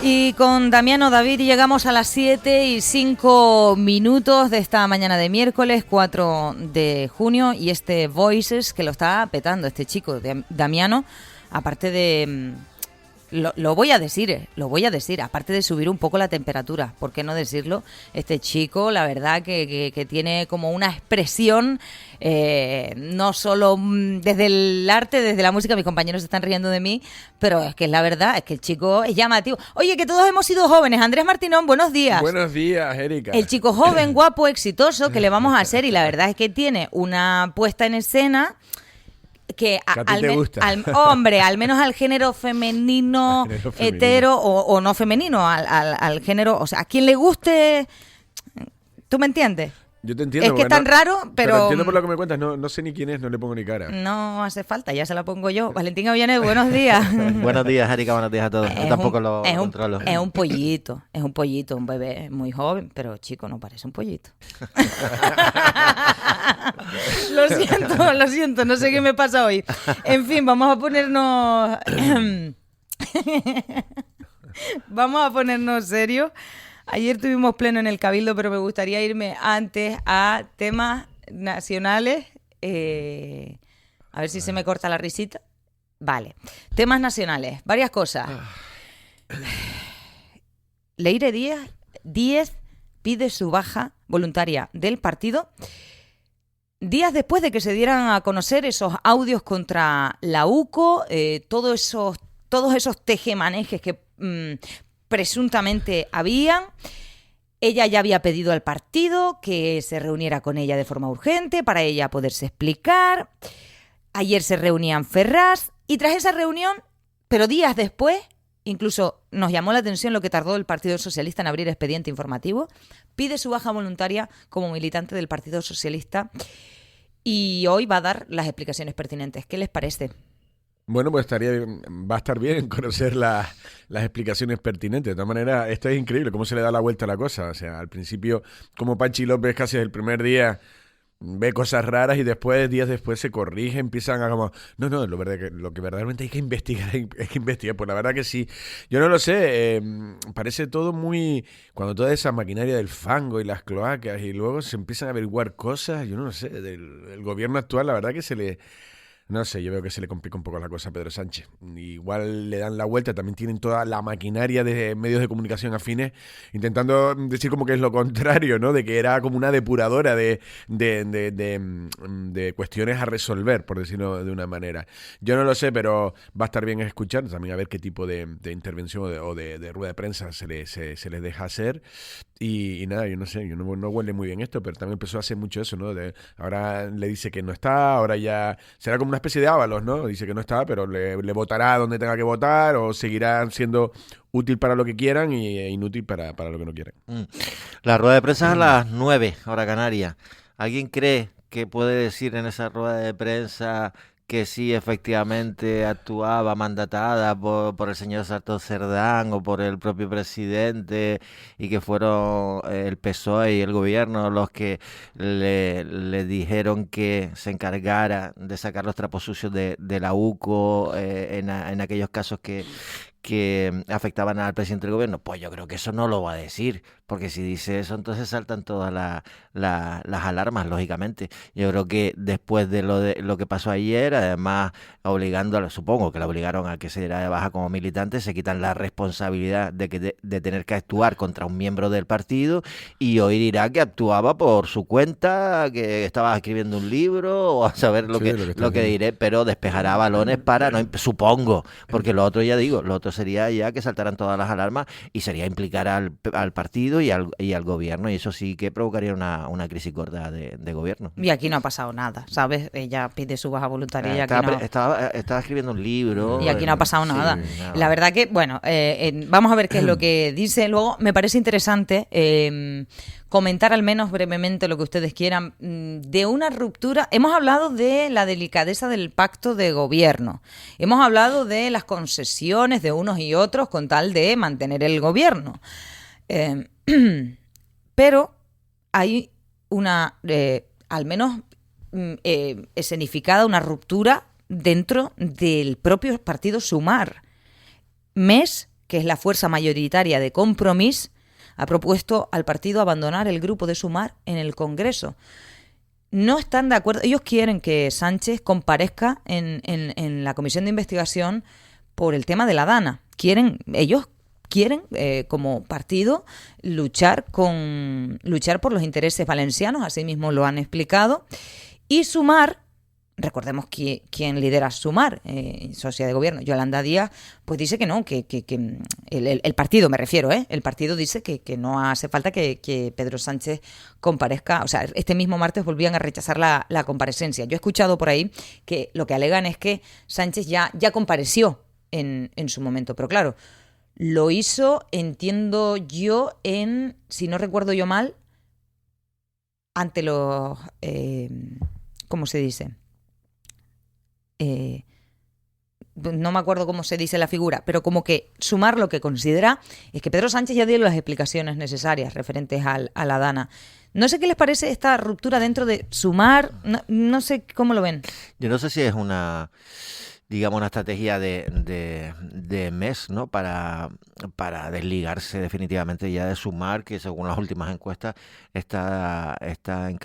Y con Damiano David llegamos a las 7:05 de esta mañana de miércoles 4 de junio y este Voices que lo está petando este chico, Damiano, aparte de... Lo voy a decir, aparte de subir un poco la temperatura, ¿por qué no decirlo? Este chico, la verdad que tiene como una expresión, no solo desde el arte, desde la música, mis compañeros se están riendo de mí, pero es que la verdad es que el chico es llamativo. Oye, que todos hemos sido jóvenes. Andrés Martinón, buenos días. Buenos días, Erika. El chico joven, guapo, exitoso, que le vamos a hacer, y la verdad es que tiene una puesta en escena... que hombre, al menos al género femenino, hetero o no femenino, al género, o sea, a quien le guste, ¿tú me entiendes? Yo te entiendo. Es que es tan raro, pero entiendo por lo que me cuentas, no sé ni quién es, no le pongo ni cara. No hace falta, ya se la pongo yo. Valentín Aviones, buenos días. Buenos días, Erika, buenos días a todos. Yo tampoco lo controlo. Es un pollito, un bebé muy joven, pero chico, no parece un pollito. Lo siento, no sé qué me pasa hoy. En fin, vamos a ponernos... vamos a ponernos serios. Ayer tuvimos pleno en el Cabildo, pero me gustaría irme antes a temas nacionales. A ver si se me corta la risita. Vale. Temas nacionales. Varias cosas. Leire Díez pide su baja voluntaria del partido días después de que se dieran a conocer esos audios contra la UCO, todos esos tejemanejes que... presuntamente habían. Ella ya había pedido al partido que se reuniera con ella de forma urgente para ella poderse explicar. Ayer se reunían Ferraz y tras esa reunión, pero días después, incluso nos llamó la atención lo que tardó el Partido Socialista en abrir expediente informativo, pide su baja voluntaria como militante del Partido Socialista y hoy va a dar las explicaciones pertinentes. ¿Qué les parece? Bueno, pues va a estar bien conocer las explicaciones pertinentes. De todas maneras, esto es increíble, cómo se le da la vuelta a la cosa. O sea, al principio, como Pachi López casi el primer día ve cosas raras y después, días después, se corrige, empiezan a como... No, lo que verdaderamente hay que investigar es que investigar. Pues la verdad que sí. Yo no lo sé, parece todo muy... Cuando toda esa maquinaria del fango y las cloacas y luego se empiezan a averiguar cosas, yo no lo sé, del gobierno actual, la verdad que se le... No sé, yo veo que se le complica un poco la cosa a Pedro Sánchez. Igual le dan la vuelta, también tienen toda la maquinaria de medios de comunicación afines, intentando decir como que es lo contrario, ¿no? De que era como una depuradora de cuestiones a resolver, por decirlo de una manera. Yo no lo sé, pero va a estar bien escuchar también a ver qué tipo de intervención o de rueda de prensa se les deja hacer. Y nada, yo no sé, yo no huele muy bien esto, pero también empezó a hacer mucho eso, ¿no? Ahora le dice que no está, ahora ya será como una especie de Ábalos, ¿no? Dice que no está, pero le votará donde tenga que votar o seguirá siendo útil para lo que quieran e inútil para lo que no quieren. La rueda de prensa es a las 9, hora canaria. ¿Alguien cree que puede decir en esa rueda de prensa que sí efectivamente actuaba mandatada por el señor Sartor Cerdán o por el propio presidente y que fueron el PSOE y el gobierno los que le dijeron que se encargara de sacar los trapos sucios de la UCO en aquellos casos que afectaban al presidente del gobierno? Pues yo creo que eso no lo va a decir, porque si dice eso entonces saltan todas las alarmas, lógicamente. Yo creo que después de lo que pasó ayer, además supongo que la obligaron a que se diera de baja como militante, se quitan la responsabilidad de tener que actuar contra un miembro del partido y hoy dirá que actuaba por su cuenta, que estaba escribiendo un libro o a saber lo que diré, pero despejará balones para, no, supongo, porque lo otro ya digo, lo otro sería ya que saltaran todas las alarmas y sería implicar al partido y al gobierno, y eso sí que provocaría una crisis gorda de gobierno. Y aquí no ha pasado nada, ¿sabes? Ella pide su baja voluntaria y aquí estaba escribiendo un libro. Y aquí no ha pasado nada. La verdad que, bueno, vamos a ver qué es lo que dice. Luego me parece interesante comentar al menos brevemente lo que ustedes quieran de una ruptura. Hemos hablado de la delicadeza del pacto de gobierno. Hemos hablado de las concesiones de unos y otros con tal de mantener el gobierno. Pero hay una, al menos escenificada, una ruptura dentro del propio partido Sumar. Més, que es la fuerza mayoritaria de Compromís, ha propuesto al partido abandonar el grupo de Sumar en el Congreso. No están de acuerdo. Ellos quieren que Sánchez comparezca en la comisión de investigación por el tema de la Dana. Ellos quieren, como partido, luchar por los intereses valencianos, así mismo lo han explicado. Y Sumar, recordemos quién lidera Sumar, socia de gobierno, Yolanda Díaz, pues dice que no, que el partido, me refiero, el partido dice que no hace falta que Pedro Sánchez comparezca. O sea, este mismo martes volvían a rechazar la comparecencia. Yo he escuchado por ahí que lo que alegan es que Sánchez ya compareció en su momento, pero claro, lo hizo, entiendo yo, si no recuerdo yo mal, ante los... ¿cómo se dice? No me acuerdo cómo se dice la figura, pero como que Sumar lo que considera es que Pedro Sánchez ya dio las explicaciones necesarias referentes a la Dana. No sé qué les parece esta ruptura dentro de Sumar, no sé cómo lo ven. Yo no sé si es una estrategia de mes, ¿no? Para desligarse definitivamente ya de Sumar, que según las últimas encuestas está en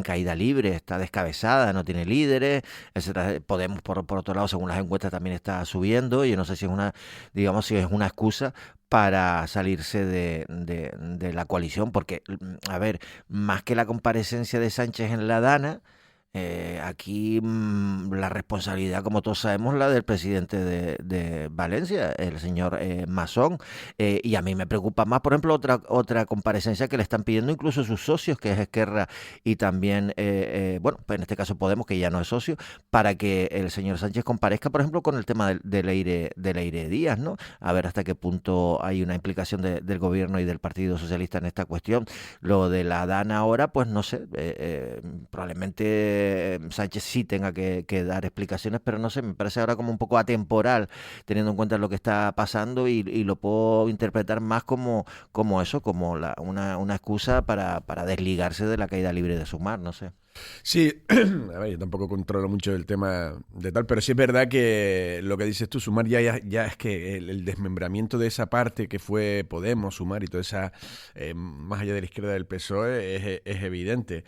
caída libre, está descabezada, no tiene líderes, etcétera. Podemos, por otro lado, según las encuestas, también está subiendo. Y yo no sé si es una excusa para salirse de la coalición, porque, a ver, más que la comparecencia de Sánchez en la Dana, aquí la responsabilidad, como todos sabemos, la del presidente de Valencia, el señor Masón, y a mí me preocupa más, por ejemplo, otra comparecencia que le están pidiendo incluso sus socios, que es Esquerra y también, bueno, pues en este caso Podemos, que ya no es socio, para que el señor Sánchez comparezca, por ejemplo, con el tema de Leire Díaz, ¿no? A ver hasta qué punto hay una implicación del gobierno y del Partido Socialista en esta cuestión. Lo de la Dana ahora, pues no sé, probablemente Sánchez sí tenga que dar explicaciones, pero no sé, me parece ahora como un poco atemporal, teniendo en cuenta lo que está pasando, y lo puedo interpretar más como eso, como una excusa para desligarse de la caída libre de Sumar, no sé. Sí, a ver, yo tampoco controlo mucho el tema de tal, pero sí es verdad que lo que dices tú, Sumar ya es que el desmembramiento de esa parte que fue Podemos, Sumar y toda esa, más allá de la izquierda del PSOE, es evidente.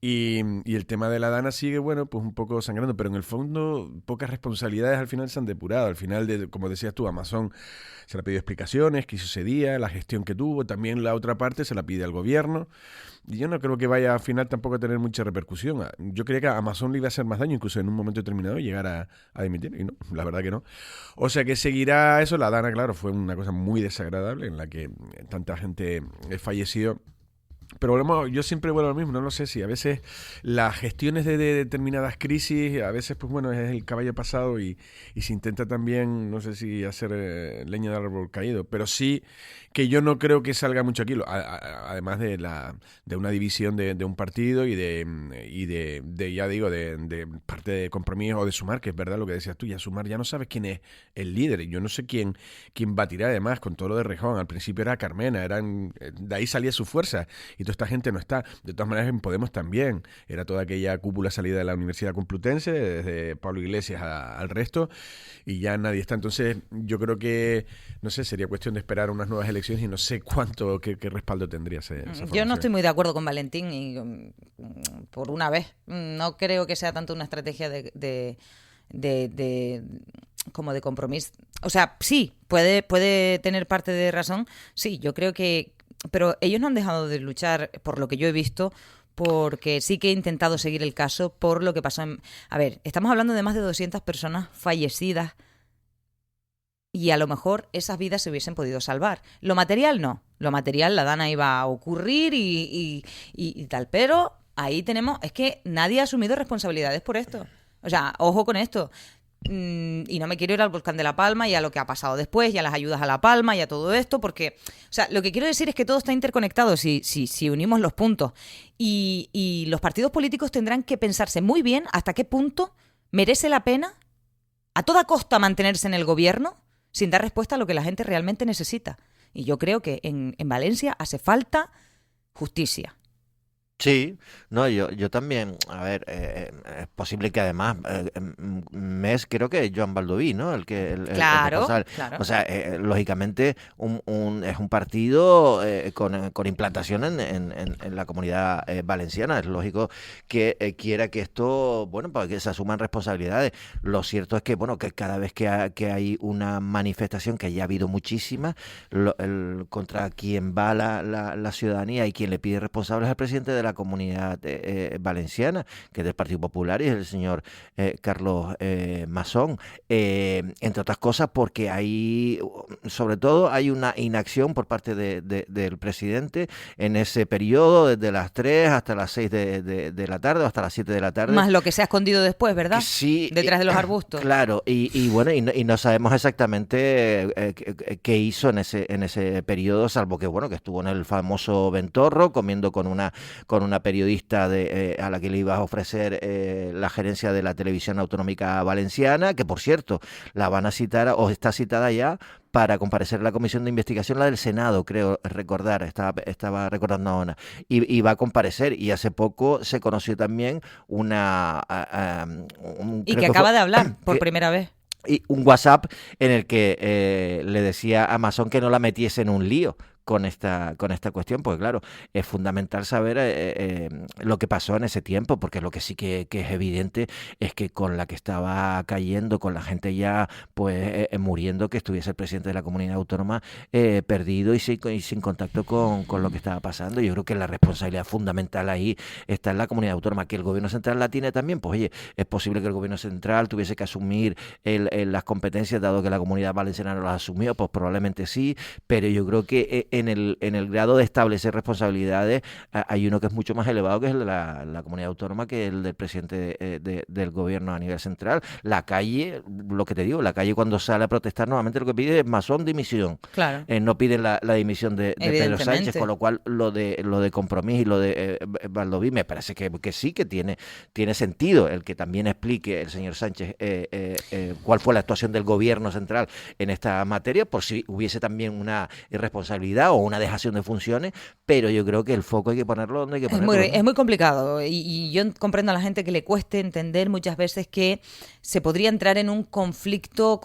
Y el tema de la Dana sigue, bueno, pues un poco sangrando, pero en el fondo pocas responsabilidades al final se han depurado. Al final, como decías tú, Amazon se le ha pedido explicaciones, qué sucedía, la gestión que tuvo, también la otra parte se la pide al gobierno. Y yo no creo que vaya al final tampoco a tener mucha repercusión. Yo creía que a Amazon le iba a hacer más daño, incluso en un momento determinado, llegar a dimitir, y no, la verdad que no. O sea que seguirá eso. La Dana, claro, fue una cosa muy desagradable en la que tanta gente falleció. Pero yo siempre vuelvo a lo mismo, no lo sé si a veces las gestiones de determinadas crisis, a veces pues bueno, es el caballo pasado y se intenta también, no sé si hacer leña del árbol caído, pero sí que yo no creo que salga mucho aquí, además de una división de un partido y de ya digo, de parte de Compromís o de Sumar, que es verdad lo que decías tú, ya Sumar ya no sabes quién es el líder, y yo no sé quién va a tirar, además, con todo lo de Rejón. Al principio era Carmena, de ahí salía su fuerza, y toda esta gente no está. De todas maneras, en Podemos también. Era toda aquella cúpula salida de la Universidad Complutense, desde Pablo Iglesias al resto, y ya nadie está. Entonces, yo creo que, no sé, sería cuestión de esperar unas nuevas elecciones y no sé qué respaldo tendría esa formación. Yo no estoy muy de acuerdo con Valentín, y por una vez, no creo que sea tanto una estrategia como de compromiso. O sea, sí, puede tener parte de razón. Sí, yo creo que... Pero ellos no han dejado de luchar, por lo que yo he visto, porque sí que he intentado seguir el caso por lo que pasó en... A ver, estamos hablando de más de 200 personas fallecidas, y a lo mejor esas vidas se hubiesen podido salvar. Lo material no. Lo material, la Dana iba a ocurrir y tal. Pero ahí tenemos... Es que nadie ha asumido responsabilidades por esto. O sea, ojo con esto. Y no me quiero ir al volcán de La Palma y a lo que ha pasado después y a las ayudas a La Palma y a todo esto, porque, o sea, lo que quiero decir es que todo está interconectado si unimos los puntos, y los partidos políticos tendrán que pensarse muy bien hasta qué punto merece la pena a toda costa mantenerse en el gobierno sin dar respuesta a lo que la gente realmente necesita. Y yo creo que en Valencia hace falta justicia. Sí, no, yo también, a ver, es posible que además, mes creo que es Joan Baldoví, ¿no? El Claro, responsable. claro. O sea, lógicamente es un partido con implantación en la comunidad valenciana. Es lógico que quiera que esto, bueno, para que se asuman responsabilidades. Lo cierto es que, bueno, que cada vez que hay una manifestación, que ya ha habido muchísimas, contra quien va la ciudadanía y quien le pide responsables al presidente de la comunidad valenciana, que es del Partido Popular, y es el señor Carlos Masón, entre otras cosas porque sobre todo hay una inacción por parte del presidente en ese periodo, desde las 3 hasta las 6 de la tarde o hasta las 7 de la tarde. Más lo que se ha escondido después, ¿verdad? Sí, Detrás de los arbustos. claro, y bueno, y no sabemos exactamente qué hizo en ese periodo, salvo que bueno, que estuvo en el famoso Ventorro comiendo con una periodista a la que le iba a ofrecer la gerencia de la televisión autonómica valenciana, que por cierto, la van a citar o está citada ya para comparecer en la comisión de investigación, la del Senado, creo recordar, estaba recordando ahora, y va a comparecer, y hace poco se conoció también Y creo que que acaba fue, de hablar por primera vez. y un WhatsApp en el que le decía a Amazon que no la metiese en un lío con esta cuestión, porque claro, es fundamental saber lo que pasó en ese tiempo, porque lo que sí que es evidente es que con la que estaba cayendo, con la gente ya pues muriendo, que estuviese el presidente de la comunidad autónoma perdido y sin contacto con lo que estaba pasando. Yo creo que la responsabilidad fundamental ahí está en la comunidad autónoma. Que el gobierno central la tiene también, pues oye, es posible que el gobierno central tuviese que asumir las competencias, dado que la comunidad valenciana no las asumió, pues probablemente sí, pero yo creo que en el grado de establecer responsabilidades hay uno que es mucho más elevado, que es el de la comunidad autónoma, que el del presidente del gobierno a nivel central. La calle, lo que te digo, la calle cuando sale a protestar nuevamente lo que pide es Masón dimisión. Claro. No piden la dimisión de Pedro Sánchez, con lo cual lo de Compromís y lo de Baldoví me parece que sí, que tiene sentido el que también explique el señor Sánchez cuál fue la actuación del gobierno central en esta materia, por si hubiese también una irresponsabilidad o una dejación de funciones, pero yo creo que el foco hay que ponerlo donde hay que ponerlo. Es muy complicado y yo comprendo a la gente que le cueste entender muchas veces que se podría entrar en un conflicto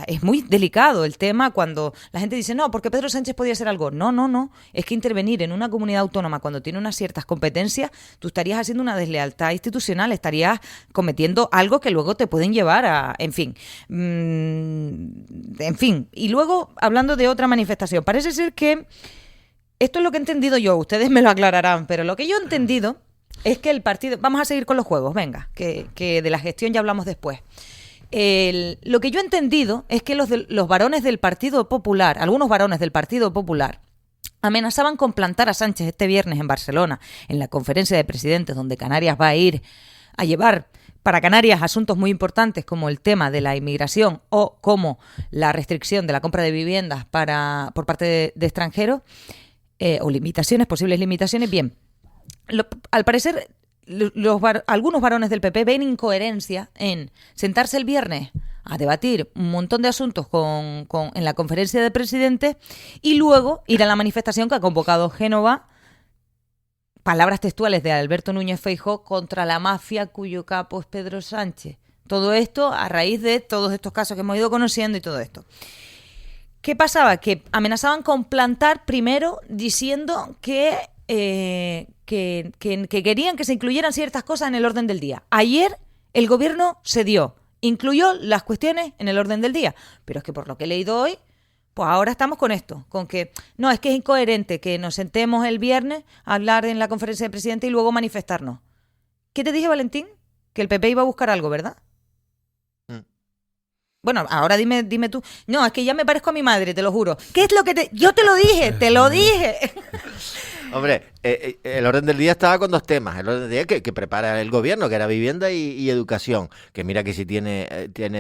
es muy delicado el tema cuando la gente dice, no, porque Pedro Sánchez podía hacer algo. No. Es que intervenir en una comunidad autónoma cuando tiene unas ciertas competencias, tú estarías haciendo una deslealtad institucional, estarías cometiendo algo que luego te pueden llevar a... En fin. Y luego, hablando de otra manifestación, parece ser que esto es lo que he entendido yo, ustedes me lo aclararán, pero lo que yo he entendido es que el partido... Vamos a seguir con los juegos, venga, que de la gestión ya hablamos después. Lo que yo he entendido es que los varones del Partido Popular, algunos varones del Partido Popular, amenazaban con plantar a Sánchez este viernes en Barcelona, en la conferencia de presidentes, donde Canarias va a ir a llevar para Canarias asuntos muy importantes como el tema de la inmigración o como la restricción de la compra de viviendas por parte de extranjeros, o posibles limitaciones. Bien, al parecer algunos varones del PP ven incoherencia en sentarse el viernes a debatir un montón de asuntos en la conferencia de presidentes y luego ir a la manifestación que ha convocado Génova, palabras textuales de Alberto Núñez Feijóo, contra la mafia cuyo capo es Pedro Sánchez. Todo esto a raíz de todos estos casos que hemos ido conociendo y todo esto. ¿Qué pasaba? Que amenazaban con plantar primero diciendo que querían que se incluyeran ciertas cosas en el orden del día. Ayer el gobierno cedió, incluyó las cuestiones en el orden del día. Pero es que por lo que he leído hoy, pues ahora estamos con esto, con que no, es que es incoherente que nos sentemos el viernes a hablar en la conferencia de presidentes y luego manifestarnos. ¿Qué te dije, Valentín? Que el PP iba a buscar algo, ¿verdad? Bueno, ahora dime tú. No, es que ya me parezco a mi madre, te lo juro. ¿Qué es lo que yo te lo dije, te lo dije. Hombre, el orden del día estaba con dos temas. El orden del día que prepara el gobierno, que era vivienda y educación. Que mira que si tiene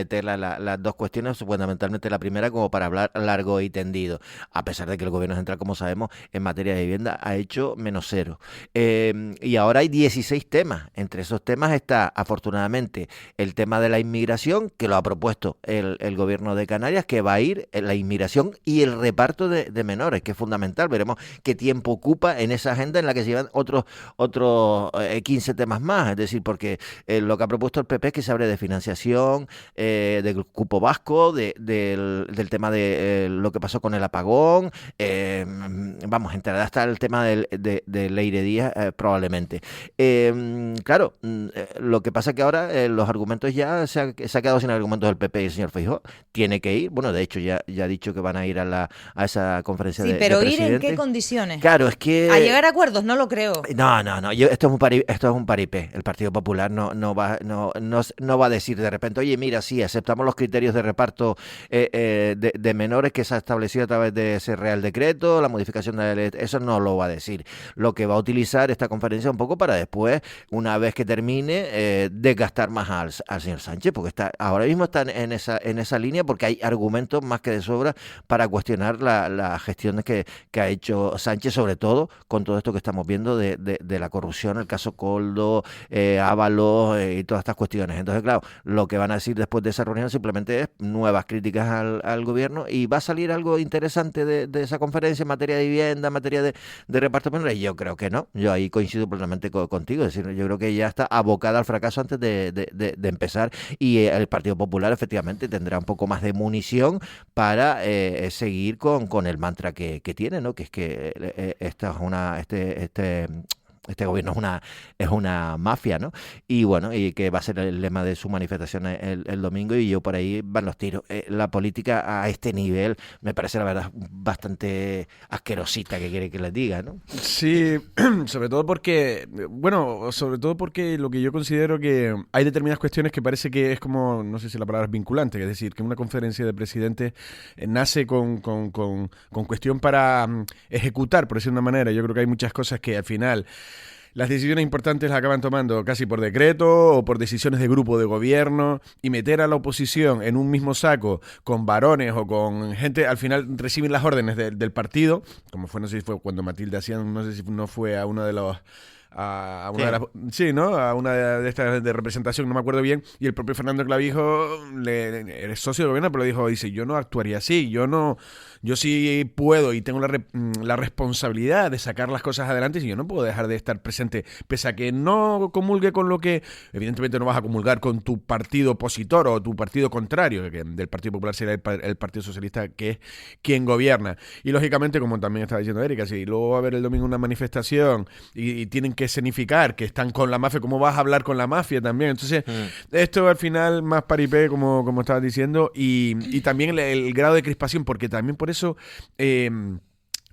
tela las dos cuestiones, fundamentalmente la primera como para hablar largo y tendido. A pesar de que el gobierno central, como sabemos, en materia de vivienda ha hecho menos cero. Y ahora hay 16 temas. Entre esos temas está, afortunadamente, el tema de la inmigración, que lo ha propuesto el gobierno de Canarias, que va a ir en la inmigración y el reparto de menores, que es fundamental. Veremos qué tiempo ocupa estaba en esa agenda en la que se llevan otros 15 temas más. Es decir, porque lo que ha propuesto el PP es que se hable de financiación, del cupo vasco, del tema de lo que pasó con el apagón, vamos, entrará hasta el tema de Leire Díaz probablemente. Claro, lo que pasa es que ahora los argumentos ya se ha quedado sin argumentos del PP y el señor Feijóo tiene que ir. Bueno, de hecho ya ha dicho que van a ir a esa conferencia de presidentes. ¿Ir en qué condiciones? Claro, es que... ¿A llegar a acuerdos? No lo creo. No. Esto es un paripé. El Partido Popular no va a decir de repente, oye, mira, sí, aceptamos los criterios de reparto de menores que se ha establecido a través de ese Real Decreto, la modificación de la ley. Eso no lo va a decir. Lo que va a utilizar esta conferencia un poco para después, una vez que termine, desgastar más al señor Sánchez, porque ahora mismo está en esa línea, porque hay argumentos más que de sobra para cuestionar las gestiones que ha hecho Sánchez, sobre todo con todo esto que estamos viendo de la corrupción, el caso Coldo, Ábalos y todas estas cuestiones. Entonces, claro, lo que van a decir después de esa reunión simplemente es nuevas críticas al gobierno, y va a salir algo interesante de esa conferencia en materia de vivienda, en materia de reparto menores. Yo creo que no, yo ahí coincido plenamente contigo, es decir, yo creo que ya está abocada al fracaso antes de empezar, y el Partido Popular efectivamente tendrá un poco más de munición para seguir con el mantra que tiene, ¿no? Que es que este gobierno es una mafia, ¿no? Y bueno, y que va a ser el lema de su manifestación el domingo, y yo por ahí van los tiros. La política a este nivel me parece, la verdad, bastante asquerosita, que quiere que les diga, ¿no? Sí, sobre todo porque lo que yo considero que hay determinadas cuestiones que parece que es como, no sé si la palabra es vinculante, es decir, que una conferencia de presidentes nace con cuestión para ejecutar, por decirlo de una manera. Yo creo que hay muchas cosas que al final las decisiones importantes las acaban tomando casi por decreto o por decisiones de grupo de gobierno, y meter a la oposición en un mismo saco con varones o con gente, al final reciben las órdenes del partido, como fue, no sé si fue cuando Matilde Hacían, no sé si no fue a uno de los... a una de las, sí, ¿no? A una de estas de representación, no me acuerdo bien, y el propio Fernando Clavijo, eres socio de gobierno, pero dice, yo no actuaría así, yo sí puedo y tengo la responsabilidad de sacar las cosas adelante, y yo no puedo dejar de estar presente, pese a que no comulgue con lo que, evidentemente no vas a comulgar con tu partido opositor o tu partido contrario, que del Partido Popular será el Partido Socialista, que es quien gobierna. Y lógicamente, como también estaba diciendo Erika, si luego va a haber el domingo una manifestación y tienen que escenificar que están con la mafia, ¿cómo vas a hablar con la mafia también? Entonces, esto al final más paripé, como estabas diciendo, y también el grado de crispación, porque también por eso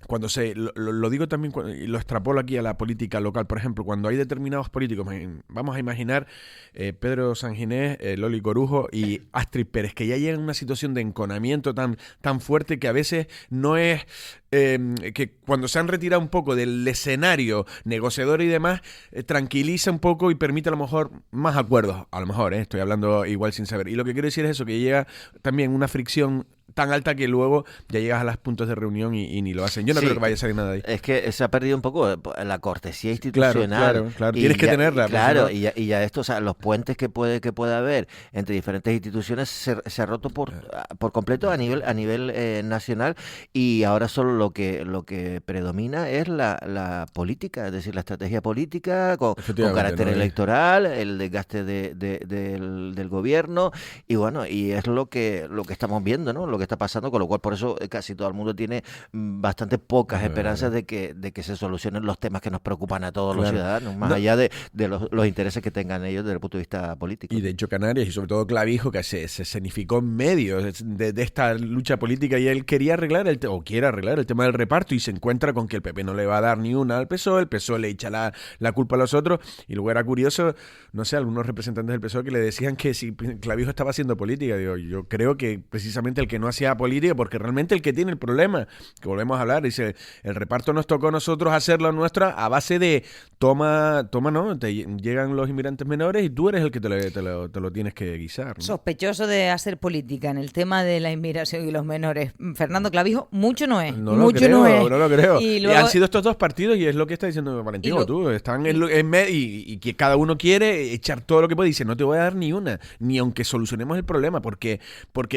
cuando lo digo también y lo extrapolo aquí a la política local, por ejemplo, cuando hay determinados políticos, vamos a imaginar Pedro Sanginés, Loli Corujo y Astrid Pérez, que ya llegan a una situación de enconamiento tan fuerte que a veces no es... que cuando se han retirado un poco del escenario negociador y demás, tranquiliza un poco y permite a lo mejor más acuerdos, a lo mejor, estoy hablando igual sin saber. Y lo que quiero decir es eso, que llega también una fricción tan alta que luego ya llegas a los puntos de reunión y ni lo hacen. Yo no creo que vaya a salir nada de ahí. Es que se ha perdido un poco la cortesía institucional. Claro. Tienes que tenerla. Claro, y ya esto, o sea, los puentes que puede haber entre diferentes instituciones se ha roto por completo a nivel nacional, y ahora solo lo que predomina es la política, es decir, la estrategia política con carácter electoral, el desgaste del gobierno, y bueno, y es lo que estamos viendo, ¿no? Lo que está pasando, con lo cual por eso casi todo el mundo tiene bastante pocas esperanzas de que se solucionen los temas que nos preocupan a todos los ciudadanos, más allá de los intereses que tengan ellos desde el punto de vista político. Y de hecho Canarias, y sobre todo Clavijo, que se escenificó en medio de esta lucha política, y él quería arreglar quiere arreglar el tema del reparto, y se encuentra con que el PP no le va a dar ni una al PSOE, el PSOE le echa la culpa a los otros, y luego era curioso, no sé, algunos representantes del PSOE que le decían que si Clavijo estaba haciendo política. Digo, yo creo que precisamente el que no hacía política, porque realmente el que tiene el problema, que volvemos a hablar, dice, el reparto nos tocó a nosotros hacerlo nuestra a base de toma, ¿no? Te llegan los inmigrantes menores y tú eres el que te lo tienes que guisar, ¿no? Sospechoso de hacer política en el tema de la inmigración y los menores. Fernando Clavijo, mucho no es. No lo creo. Y luego, han sido estos dos partidos, y es lo que está diciendo Valentín, tú, están en medio, y que cada uno quiere echar todo lo que puede, y dice, no te voy a dar ni una, ni aunque solucionemos el problema, porque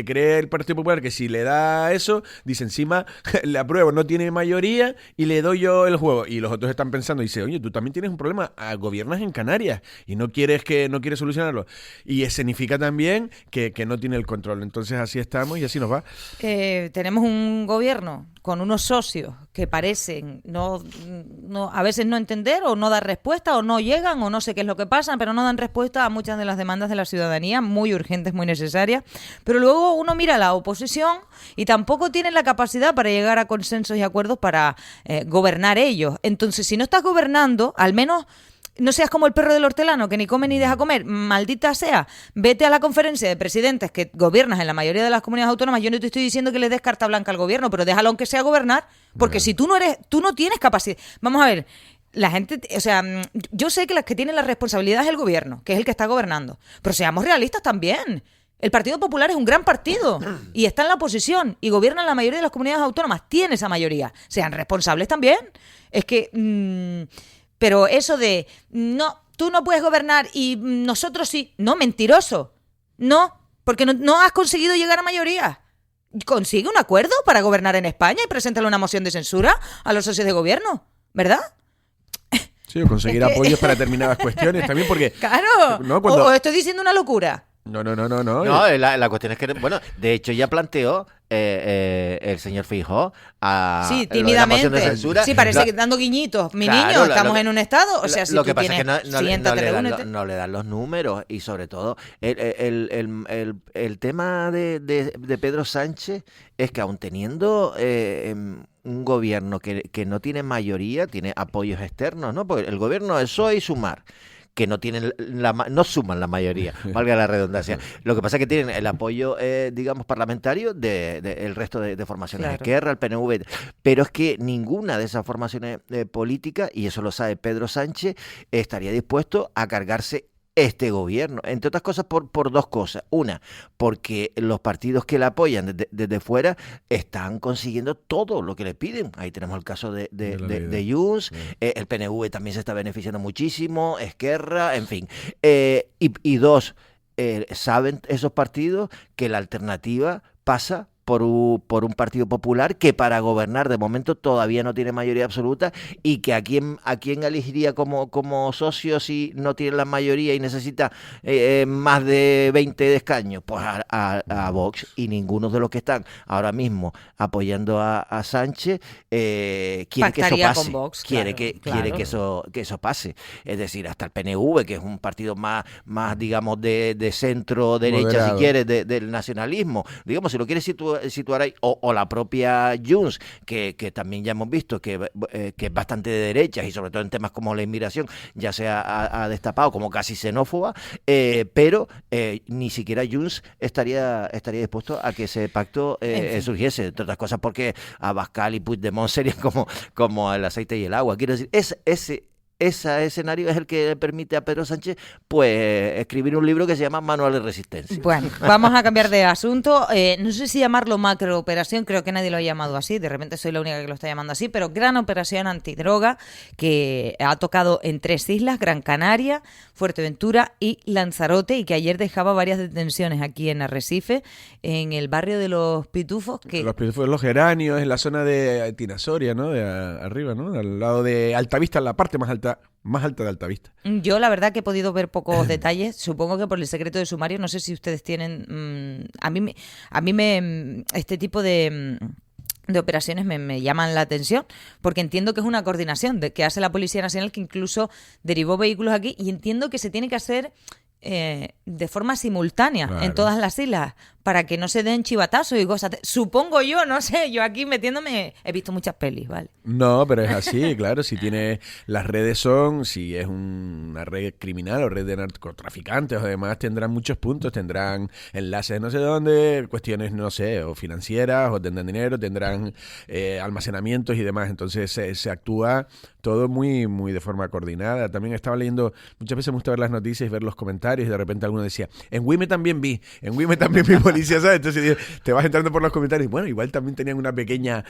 cree el Partido Popular porque si le da eso, dice encima, le apruebo, no tiene mayoría y le doy yo el juego. Y los otros están pensando, dice, oye, tú también tienes un problema, gobiernas en Canarias y no quieres solucionarlo. Y significa también que no tiene el control. Entonces así estamos y así nos va. Tenemos un gobierno con unos socios que parecen a veces no entender o no dar respuesta o no llegan o no sé qué es lo que pasa, pero no dan respuesta a muchas de las demandas de la ciudadanía, muy urgentes, muy necesarias. Pero luego uno mira a la oposición y tampoco tienen la capacidad para llegar a consensos y acuerdos para gobernar ellos. Entonces, si no estás gobernando, al menos no seas como el perro del hortelano, que ni come ni deja comer, maldita sea, vete a la conferencia de presidentes que gobiernas en la mayoría de las comunidades autónomas. Yo no te estoy diciendo que le des carta blanca al gobierno, pero déjalo aunque sea gobernar, porque si tú no tienes capacidad. Vamos a ver, la gente, o sea, yo sé que las que tienen la responsabilidad es el gobierno, que es el que está gobernando, pero seamos realistas también. El Partido Popular es un gran partido y está en la oposición y gobierna en la mayoría de las comunidades autónomas, tiene esa mayoría. Sean responsables también. Es que... Pero eso de, no, tú no puedes gobernar y nosotros sí. No, mentiroso. No, porque no has conseguido llegar a mayoría. Consigue un acuerdo para gobernar en España y preséntale una moción de censura a los socios de gobierno, ¿verdad? Sí, o conseguir apoyos para determinadas cuestiones también, porque... Claro, ¿no? o estoy diciendo una locura. No. No, la cuestión es que, bueno, de hecho ya planteó el señor Feijóo sí, tímidamente. De censura. Sí, parece que dando guiñitos. Niño, estamos en un estado. O sea, si lo que tú pasa tienes, es que siéntate, no le dan los números y sobre todo el tema de Pedro Sánchez es que aun teniendo un gobierno que no tiene mayoría, tiene apoyos externos, ¿no? Porque el gobierno es PSOE y Sumar, que no tienen no suman la mayoría, valga la redundancia. Lo que pasa es que tienen el apoyo, digamos, parlamentario el resto de formaciones, claro. Esquerra, el PNV, pero es que ninguna de esas formaciones políticas, y eso lo sabe Pedro Sánchez, estaría dispuesto a cargarse este gobierno, entre otras cosas por dos cosas. Una, porque los partidos que la apoyan desde fuera están consiguiendo todo lo que le piden. Ahí tenemos el caso de Junts, el PNV también se está beneficiando muchísimo, Esquerra, en fin. Y dos, saben esos partidos que la alternativa pasa por un Partido Popular que para gobernar de momento todavía no tiene mayoría absoluta y que a quién elegiría como socio si no tiene la mayoría y necesita más de 20 escaños, pues a Vox, y ninguno de los que están ahora mismo apoyando a Sánchez quiere que eso pase. Con Vox, quiere que eso pase. Es decir, hasta el PNV, que es un partido más digamos de centro derecha, moderado, si quieres, del nacionalismo, digamos, si lo quieres situar ahí, o la propia Junts, que también ya hemos visto que es bastante de derechas y sobre todo en temas como la inmigración ya se ha destapado como casi xenófoba, pero ni siquiera Junts estaría dispuesto a que ese pacto surgiese, entre otras cosas porque Abascal y Puigdemont serían como el aceite y el agua. Quiero decir, ese escenario es el que le permite a Pedro Sánchez pues escribir un libro que se llama Manual de Resistencia. Bueno, vamos a cambiar de asunto. No sé si llamarlo macrooperación, creo que nadie lo ha llamado así, de repente soy la única que lo está llamando así, pero gran operación antidroga que ha tocado en 3 islas, Gran Canaria, Fuerteventura y Lanzarote, y que ayer dejaba varias detenciones aquí en Arrecife, en el barrio de Los Pitufos. Los Pitufos, Los Geranios, en la zona de Tinasoria, ¿no? De arriba, ¿no? Al lado de Altavista, en la parte más alta de Altavista. Yo la verdad que he podido ver pocos detalles, supongo que por el secreto de sumario. No sé si ustedes tienen... A mí me este tipo de operaciones me llaman la atención, porque entiendo que es una coordinación que hace la Policía Nacional, que incluso derivó vehículos aquí, y entiendo que se tiene que hacer de forma simultánea, claro, en todas las islas, para que no se den chivatazos y cosas. Supongo yo, no sé, yo aquí metiéndome, he visto muchas pelis, ¿vale? No, pero es así, claro, si tiene, las redes si es una red criminal o red de narcotraficantes, además tendrán muchos puntos, tendrán enlaces no sé dónde, cuestiones, no sé, o financieras, o tendrán dinero, tendrán almacenamientos y demás, entonces se actúa todo muy, muy de forma coordinada. También estaba leyendo, muchas veces me gusta ver las noticias y ver los comentarios comentarios y de repente alguno decía, en Wime también vi policía, ¿sabes? Entonces te vas entrando por los comentarios. Bueno, igual también tenían una pequeña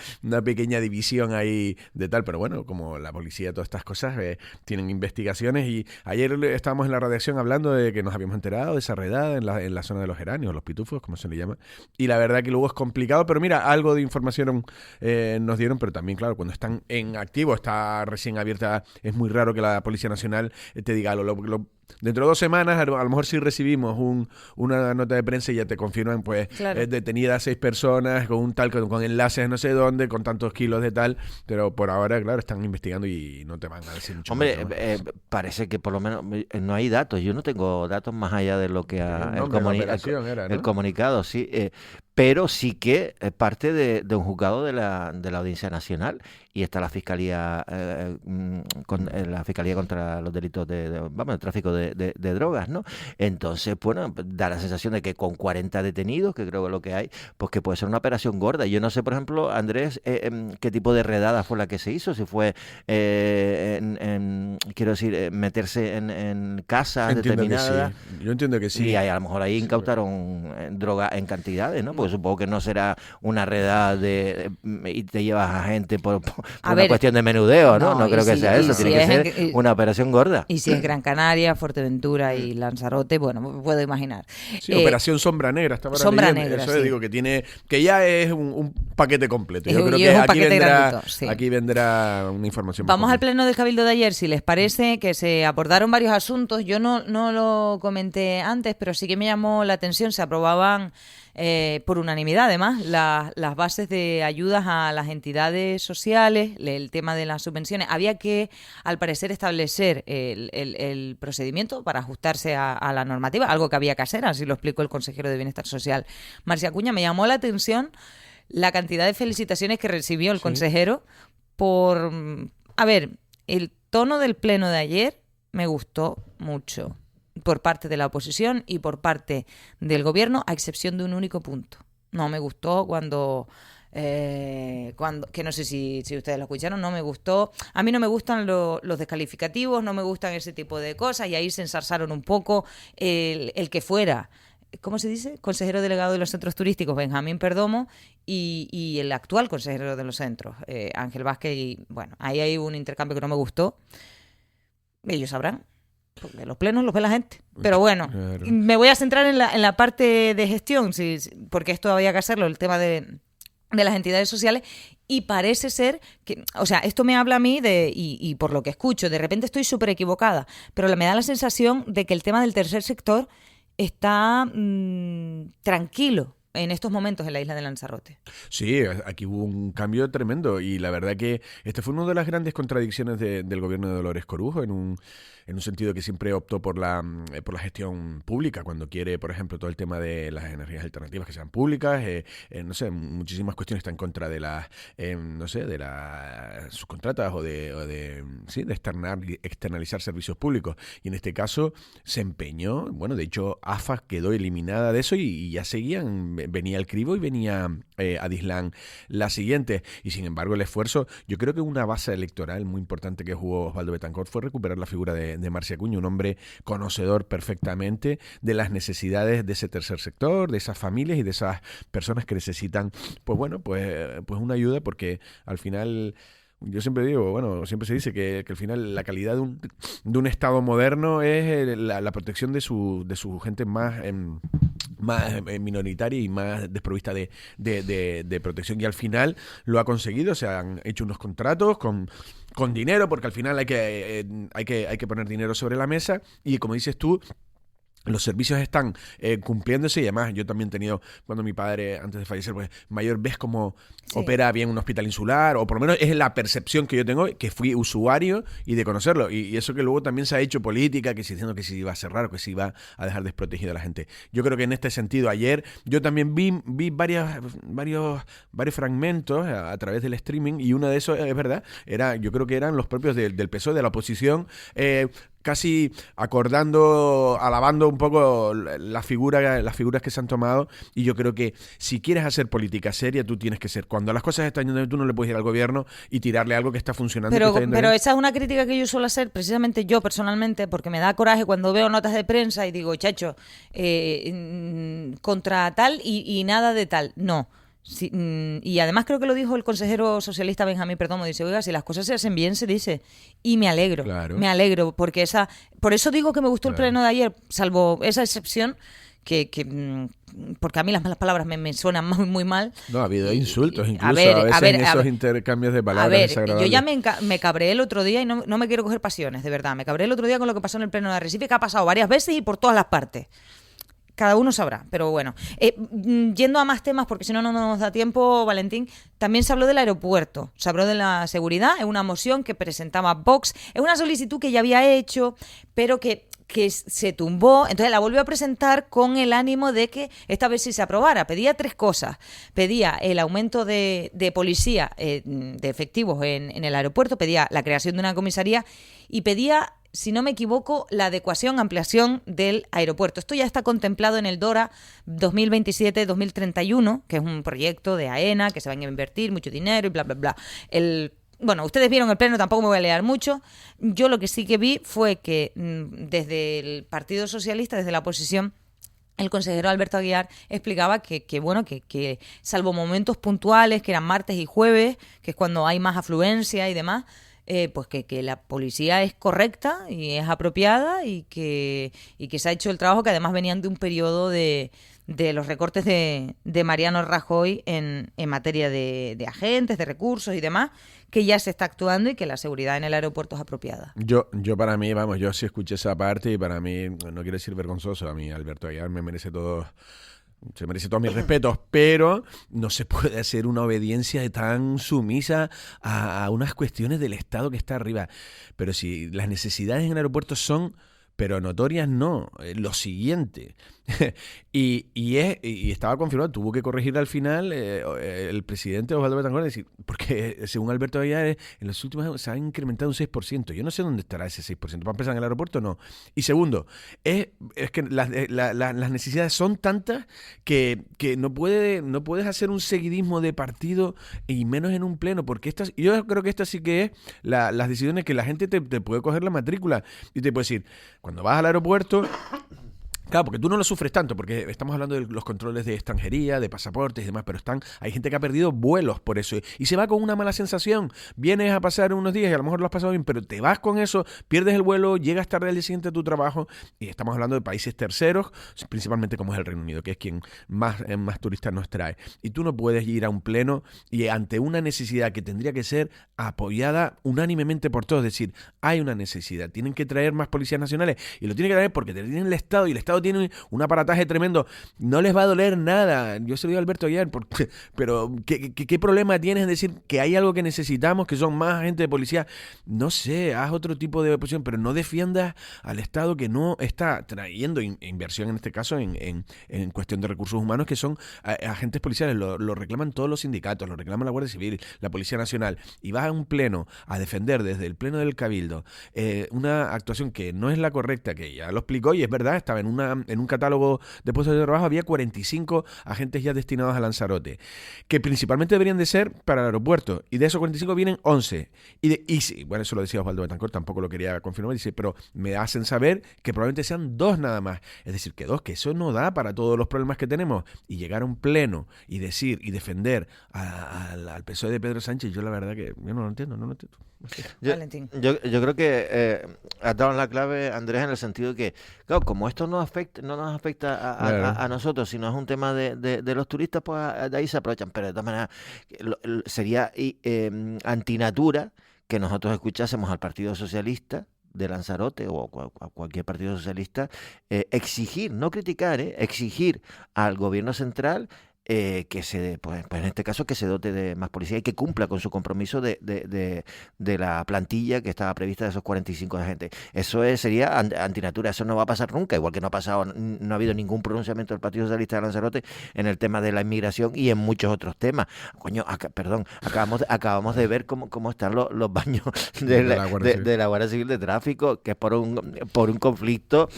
división ahí de tal, pero bueno, como la policía, todas estas cosas tienen investigaciones. Y ayer estábamos en la redacción hablando de que nos habíamos enterado de esa redada en la zona de los geranios, los pitufos, como se le llama. Y la verdad que luego es complicado, pero mira, algo de información nos dieron, pero también, claro, cuando están en activo, está recién abierta, es muy raro que la Policía Nacional te diga dentro de 2 semanas, a lo mejor sí recibimos una nota de prensa y ya te confirman, pues, claro, detenidas 6 personas con un tal, con enlaces no sé dónde, con tantos kilos de tal, pero por ahora, claro, están investigando y no te van a decir mucho. Hombre, más, ¿no? parece que por lo menos no hay datos. Yo no tengo datos más allá de lo que el comunicado, sí. Pero sí que es parte de un juzgado de la Audiencia Nacional y está la Fiscalía la Fiscalía contra los delitos el tráfico de drogas, ¿no? Entonces, bueno, da la sensación de que con 40 detenidos, que creo que es lo que hay, pues que puede ser una operación gorda. Yo no sé, por ejemplo, Andrés, qué tipo de redada fue la que se hizo, si fue, quiero decir, meterse en casas determinadas. Que sí. Yo entiendo que sí. Y a lo mejor ahí incautaron droga en cantidades, ¿no? Porque supongo que no será una redada y te llevas a gente por una cuestión de menudeo, ¿no? No creo que sea eso, tiene que ser una operación gorda. Y si es Gran Canaria, Fuerteventura y Lanzarote, bueno, me puedo imaginar. Sí, Operación Sombra Negra, está para Sombra leyendo. Negra, eso sí. Digo que ya es un paquete completo. Yo creo Y que es un paquete grandito, sí. Aquí vendrá una información. Vamos al pleno del Cabildo de ayer, si les parece, que se abordaron varios asuntos. Yo no lo comenté antes, pero sí que me llamó la atención. Se aprobaban por unanimidad, además, las bases de ayudas a las entidades sociales, el tema de las subvenciones. Había que, al parecer, establecer el procedimiento para ajustarse a la normativa, algo que había que hacer, así lo explicó el consejero de Bienestar Social, Marcia Acuña. Me llamó la atención la cantidad de felicitaciones que recibió el consejero por... A ver, el tono del pleno de ayer me gustó mucho, por parte de la oposición y por parte del gobierno, a excepción de un único punto. No me gustó cuando que no sé si ustedes lo escucharon, no me gustó. A mí no me gustan los descalificativos, no me gustan ese tipo de cosas, y ahí se ensarzaron un poco el que fuera, ¿cómo se dice? Consejero delegado de los centros turísticos, Benjamín Perdomo, y el actual consejero de los centros, Ángel Vázquez, y bueno, ahí hay un intercambio que no me gustó. Ellos sabrán, porque los plenos los ve la gente. Pero bueno, claro, me voy a centrar en la parte de gestión, porque esto había que hacerlo, el tema de las entidades sociales, y parece ser que, o sea, esto me habla a mí y por lo que escucho, de repente estoy súper equivocada, pero me da la sensación de que el tema del tercer sector está tranquilo en estos momentos en la isla de Lanzarote. Sí, aquí hubo un cambio tremendo y la verdad que esta fue una de las grandes contradicciones del gobierno de Dolores Corujo en un sentido que siempre optó por la gestión pública cuando quiere, por ejemplo, todo el tema de las energías alternativas que sean públicas, no sé, muchísimas cuestiones están en contra de las, no sé, de las subcontratas o de externalizar servicios públicos, y en este caso se empeñó, bueno, de hecho AFA quedó eliminada de eso y ya seguían, venía el cribo y venía Adislán la siguiente, y sin embargo el esfuerzo, yo creo que una base electoral muy importante que jugó Osvaldo Betancourt fue recuperar la figura de Marcia Acuña, un hombre conocedor perfectamente de las necesidades de ese tercer sector, de esas familias y de esas personas que necesitan, pues bueno, pues una ayuda, porque al final... Yo siempre digo, bueno, siempre se dice que al final la calidad de un Estado moderno es la protección de su gente más minoritaria y más desprovista de protección, y al final lo ha conseguido. Se han hecho unos contratos con dinero, porque al final hay que poner dinero sobre la mesa, y como dices tú, los servicios están cumpliéndose, y además yo también he tenido, cuando mi padre, antes de fallecer, pues mayor, ves cómo opera bien un hospital insular, o por lo menos es la percepción que yo tengo, que fui usuario y de conocerlo, y eso que luego también se ha hecho política, que si diciendo que se iba a cerrar o que se iba a dejar desprotegida a la gente. Yo creo que en este sentido, ayer yo también vi varios fragmentos a través del streaming, y uno de esos, es verdad, yo creo que eran los propios del PSOE, de la oposición, casi acordando, alabando un poco las figuras que se han tomado, y yo creo que si quieres hacer política seria, tú tienes que ser, cuando las cosas están yendo bien, tú no le puedes ir al gobierno y tirarle algo que está funcionando. Pero esa es una crítica que yo suelo hacer, precisamente yo personalmente, porque me da coraje cuando veo notas de prensa y digo, chacho, contra tal y nada de tal. No. Sí, y además creo que lo dijo el consejero socialista Benjamín Perdomo, dice, oiga, si las cosas se hacen bien, se dice. Y me alegro, porque por eso digo que me gustó el pleno de ayer, salvo esa excepción, porque a mí las malas palabras me suenan muy mal. No, ha habido insultos incluso a veces en esos intercambios de palabras desagradables. Yo ya me cabré el otro día y no me quiero coger pasiones, de verdad. Me cabré el otro día con lo que pasó en el pleno de Arrecife, que ha pasado varias veces y por todas las partes. Cada uno sabrá, pero bueno. Yendo a más temas, porque si no nos da tiempo, Valentín, también se habló del aeropuerto, se habló de la seguridad, es una moción que presentaba Vox, es una solicitud que ya había hecho, pero que se tumbó, entonces la volvió a presentar con el ánimo de que esta vez sí se aprobara. Pedía 3 cosas. Pedía el aumento de policía, de efectivos en el aeropuerto, pedía la creación de una comisaría y pedía, si no me equivoco, la adecuación, ampliación del aeropuerto. Esto ya está contemplado en el DORA 2027-2031, que es un proyecto de AENA, que se van a invertir mucho dinero y bla, bla, bla. Bueno, ustedes vieron el pleno, tampoco me voy a leer mucho. Yo lo que sí que vi fue que desde el Partido Socialista, desde la oposición, el consejero Alberto Aguiar explicaba que salvo momentos puntuales, que eran martes y jueves, que es cuando hay más afluencia y demás, pues que la policía es correcta y es apropiada y que se ha hecho el trabajo, que además venían de un periodo de los recortes de Mariano Rajoy en materia de agentes, de recursos y demás, que ya se está actuando y que la seguridad en el aeropuerto es apropiada. Yo para mí, yo sí escuché esa parte y para mí, no quiero decir vergonzoso, a mí Alberto Aguiar se merece todos mis respetos, pero no se puede hacer una obediencia tan sumisa a unas cuestiones del Estado que está arriba. Pero si las necesidades en el aeropuerto son, pero notorias no, lo siguiente. y estaba confirmado, tuvo que corregir al final el presidente Osvaldo Betancourt, decir, porque según Alberto Aguiar, en los últimos años se ha incrementado un 6%. Yo no sé dónde estará ese 6%. ¿Para empezar en el aeropuerto? No. Y segundo, es que las necesidades son tantas que no puedes hacer un seguidismo de partido y menos en un pleno, porque yo creo que esta sí que es las decisiones que la gente te puede coger la matrícula y te puede decir, cuando vas al aeropuerto... Claro, porque tú no lo sufres tanto, porque estamos hablando de los controles de extranjería, de pasaportes y demás, pero hay gente que ha perdido vuelos por eso y se va con una mala sensación. Vienes a pasar unos días y a lo mejor lo has pasado bien, pero te vas con eso, pierdes el vuelo, llegas tarde al día siguiente a tu trabajo, y estamos hablando de países terceros, principalmente como es el Reino Unido, que es quien más turistas nos trae. Y tú no puedes ir a un pleno y ante una necesidad que tendría que ser apoyada unánimemente por todos, es decir, hay una necesidad, tienen que traer más policías nacionales y lo tienen que traer porque tienen el Estado y el Estado tiene un aparataje tremendo, no les va a doler nada. Yo se lo digo a Alberto ayer, pero ¿qué problema tienes en decir que hay algo que necesitamos, que son más agentes de policía? No sé, haz otro tipo de oposición, pero no defiendas al Estado que no está trayendo inversión, en este caso, en cuestión de recursos humanos, que son agentes policiales. Lo reclaman todos los sindicatos, lo reclama la Guardia Civil, la Policía Nacional, y vas a un pleno a defender desde el pleno del Cabildo una actuación que no es la correcta, que ya lo explicó y es verdad, estaba en un catálogo de puestos de trabajo, había 45 agentes ya destinados a Lanzarote, que principalmente deberían de ser para el aeropuerto, y de esos 45 vienen 11. Y sí, bueno, eso lo decía Osvaldo Betancourt, tampoco lo quería confirmar, dice, pero me hacen saber que probablemente sean 2 nada más. Es decir, que 2, que eso no da para todos los problemas que tenemos. Y llegar a un pleno y decir y defender al PSOE de Pedro Sánchez, yo la verdad que yo no lo entiendo. Yo creo que has dado la clave, Andrés, en el sentido de que, claro, como esto no nos afecta a nosotros, sino es un tema de los turistas, pues de ahí se aprovechan. Pero de todas maneras, sería antinatura que nosotros escuchásemos al Partido Socialista de Lanzarote o a cualquier partido socialista exigir, no criticar, exigir al gobierno central pues en este caso que se dote de más policía y que cumpla con su compromiso de la plantilla que estaba prevista de esos 45 agentes. Eso sería antinatura, eso no va a pasar nunca, igual que no ha habido ningún pronunciamiento del Partido Socialista de Lanzarote en el tema de la inmigración y en muchos otros temas. Coño, acabamos de ver cómo están los baños de la Guardia Civil de Tráfico, que es por un conflicto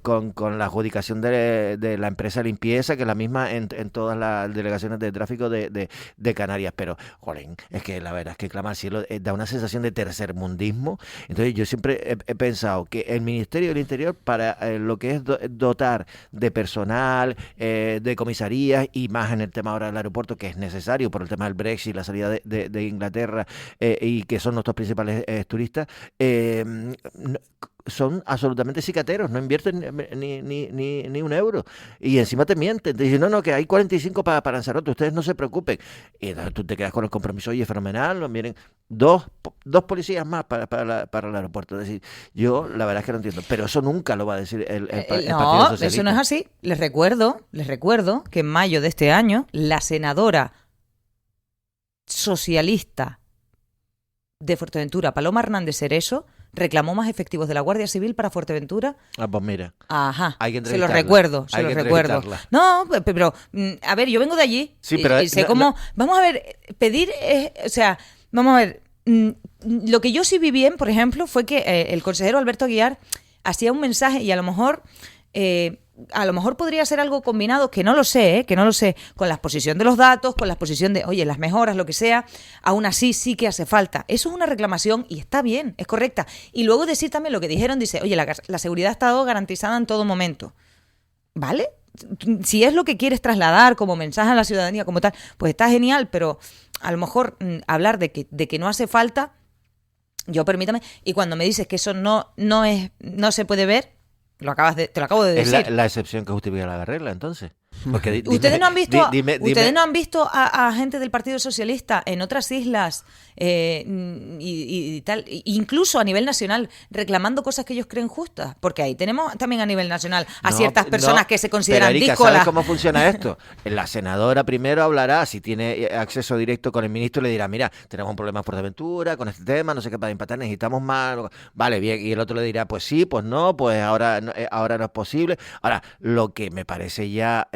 con la adjudicación de la empresa limpieza, que es la misma en todas las delegaciones de tráfico de Canarias. Pero, jolín, es que la verdad es que clama al cielo da una sensación de tercermundismo. Entonces yo siempre he pensado que el Ministerio del Interior, para lo que es dotar de personal, de comisarías, y más en el tema ahora del aeropuerto, que es necesario por el tema del Brexit, la salida de Inglaterra, y que son nuestros principales turistas, son absolutamente cicateros, no invierten ni un euro. Y encima te mienten, te dicen, no, que hay 45 para Lanzarote, ustedes no se preocupen. Y entonces tú te quedas con el compromiso, oye, fenomenal, miren, dos policías más para el aeropuerto. Es decir, yo la verdad es que no entiendo, pero eso nunca lo va a decir el Partido Socialista. No, eso no es así. Les recuerdo que en mayo de este año, la senadora socialista de Fuerteventura, Paloma Hernández Cerezo, reclamó más efectivos de la Guardia Civil para Fuerteventura. Ah, pues mira. Ajá. Hay que se lo recuerdo. No, pero a ver, yo vengo de allí. Sí, pero y sé cómo. Vamos a ver, pedir, vamos a ver. Lo que yo sí vi bien, por ejemplo, fue que el consejero Alberto Aguiar hacía un mensaje y a lo mejor podría ser algo combinado, que no lo sé, con la exposición de los datos, con la exposición de, oye, las mejoras, lo que sea, aún así sí que hace falta. Eso es una reclamación y está bien, es correcta. Y luego decir también lo que dijeron, dice, oye, la seguridad ha estado garantizada en todo momento. ¿Vale? Si es lo que quieres trasladar como mensaje a la ciudadanía, como tal, pues está genial, pero a lo mejor hablar de que no hace falta, yo permítame, y cuando me dices que eso no se puede ver, te lo acabo de decir. Es la excepción que justifica la regla, entonces. Porque ¿Ustedes no han visto a gente del Partido Socialista en otras islas y tal, incluso a nivel nacional, reclamando cosas que ellos creen justas? Porque ahí tenemos también a nivel nacional a ciertas personas que se consideran pero, Erika, díscolas. ¿sabes cómo funciona esto? La senadora primero hablará, si tiene acceso directo con el ministro, le dirá, mira, tenemos un problema en Fuerteventura con este tema, no sé qué para empatar, necesitamos más. Vale, bien, y el otro le dirá, pues sí, pues no, pues ahora no es posible. Ahora, lo que me parece ya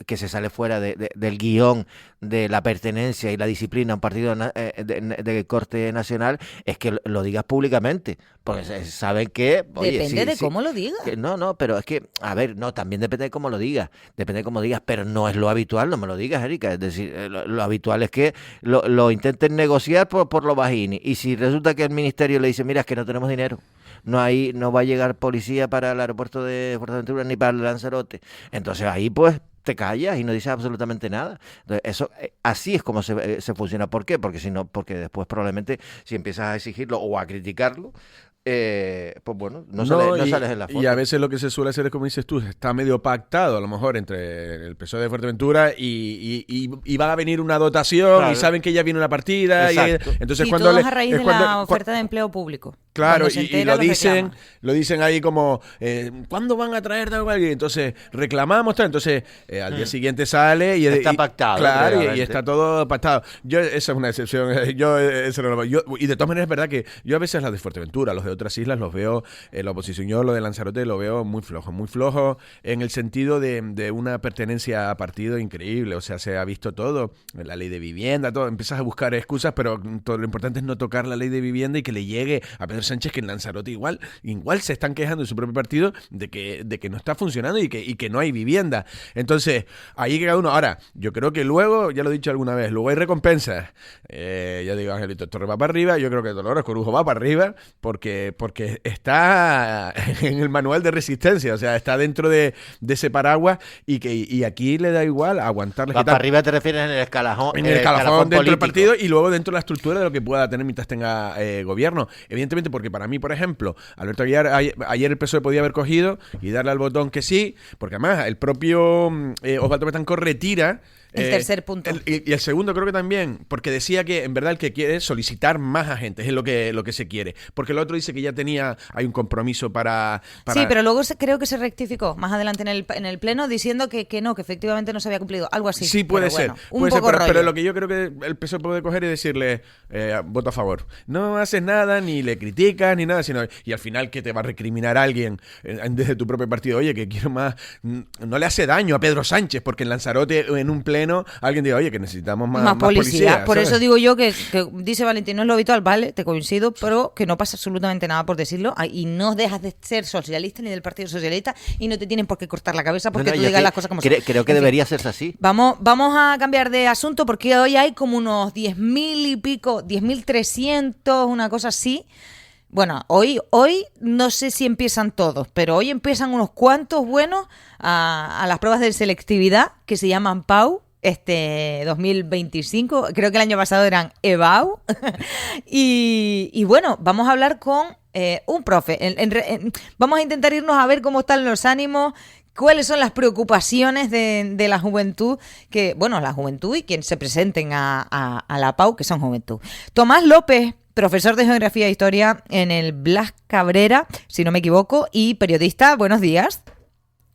que se sale fuera del guión de la pertenencia y la disciplina a un partido de corte nacional es que lo digas públicamente, porque saben que... Oye, depende de cómo lo digas. No, pero es que, a ver, no, también depende de cómo lo digas, pero no es lo habitual, no me lo digas, Erika, es decir, lo habitual es que lo intenten negociar por lo bajini, y si resulta que el ministerio le dice, mira, es que no tenemos dinero, no va a llegar policía para el aeropuerto de Fuerteventura ni para el Lanzarote, entonces ahí pues te callas y no dices absolutamente nada. Entonces, eso, así es como se funciona. ¿Por qué? Porque después probablemente si empiezas a exigirlo o a criticarlo, pues bueno, no sales en la foto. Y a veces lo que se suele hacer es, como dices tú, está medio pactado a lo mejor entre el PSOE de Fuerteventura y va a venir una dotación, claro, y saben que ya viene una partida. Entonces, cuando todo es a raíz de la oferta de empleo público. Claro, y lo dicen ahí como, ¿cuándo van a traer tal cual? Y entonces reclamamos tal. Entonces al día siguiente sale y está pactado. Claro, y está todo pactado. Esa es una excepción. Y de todas maneras es verdad que yo a veces las de Fuerteventura, los de otras islas los veo en la oposición. Yo lo de Lanzarote lo veo muy flojo en el sentido de una pertenencia a partido increíble. O sea, se ha visto todo, la ley de vivienda, todo. Empiezas a buscar excusas, pero todo lo importante es no tocar la ley de vivienda y que le llegue a Pedro Sánchez, que en Lanzarote igual se están quejando en su propio partido de que no está funcionando y que no hay vivienda. Entonces, ahí que cada uno. Ahora, yo creo que luego, ya lo he dicho alguna vez, luego hay recompensas. Ya digo, Angelito Torres va para arriba, yo creo que Dolores Corujo va para arriba, porque está en el manual de resistencia, o sea, está dentro de ese paraguas y aquí le da igual aguantarle. Va para arriba, te refieres en el escalafón. En el escalafón dentro del partido y luego dentro de la estructura de lo que pueda tener mientras tenga gobierno. Evidentemente, porque para mí, por ejemplo, Alberto Aguiar, ayer el PSOE podía haber cogido y darle al botón que sí, porque además el propio Osvaldo Betancourt retira El tercer punto. Y el segundo creo que también, porque decía que en verdad el que quiere es solicitar más agentes, es lo que se quiere. Porque el otro dice que ya hay un compromiso para... Sí, pero luego creo que se rectificó más adelante en el pleno diciendo que no, que efectivamente no se había cumplido. Algo así. Sí, puede ser. Pero lo que yo creo que el PSOE puede coger y decirle, voto a favor. No haces nada, ni le criticas, ni nada, sino... Y al final que te va a recriminar a alguien desde tu propio partido, oye, que quiero más... No le hace daño a Pedro Sánchez, porque en Lanzarote, en un pleno, alguien diga, oye, que necesitamos más policía. Por eso digo yo que dice Valentín, no es lo habitual, vale, te coincido, pero que no pasa absolutamente nada por decirlo y no dejas de ser socialista ni del Partido Socialista y no te tienen por qué cortar la cabeza porque tú digas las cosas como son. Creo que debería ser así. Vamos a cambiar de asunto porque hoy hay como unos 10.000 y pico, 10.300, una cosa así. Bueno, hoy no sé si empiezan todos, pero hoy empiezan unos cuantos buenos a las pruebas de selectividad que se llaman PAU. 2025, creo que el año pasado eran EBAU. y bueno, vamos a hablar con un profe. Vamos a intentar irnos a ver cómo están los ánimos, cuáles son las preocupaciones de la juventud, la juventud y quienes se presenten a la PAU, que son juventud. Tomás López, profesor de Geografía e Historia en el Blas Cabrera, si no me equivoco, y periodista. Buenos días.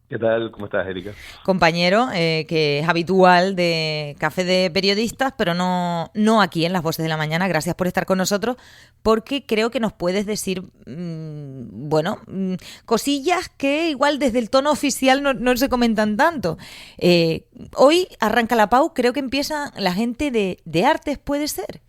¿Qué tal? ¿Cómo estás, Erika? Compañero que es habitual de Café de Periodistas, pero no aquí en Las Voces de la Mañana. Gracias por estar con nosotros, porque creo que nos puedes decir, cosillas que igual desde el tono oficial no se comentan tanto. Hoy arranca la PAU, creo que empieza la gente de artes, ¿puede ser?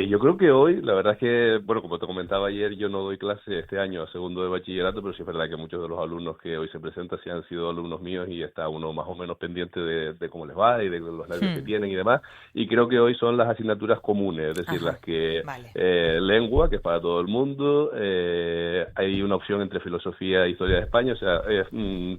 Yo creo que hoy, la verdad es que, bueno, como te comentaba ayer, yo no doy clase este año a segundo de bachillerato, pero sí es verdad que muchos de los alumnos que hoy se presentan sí han sido alumnos míos y está uno más o menos pendiente de cómo les va y de los nervios que tienen y demás. Y creo que hoy son las asignaturas comunes, es decir, las que lengua, que es para todo el mundo, hay una opción entre filosofía e historia de España, o sea, es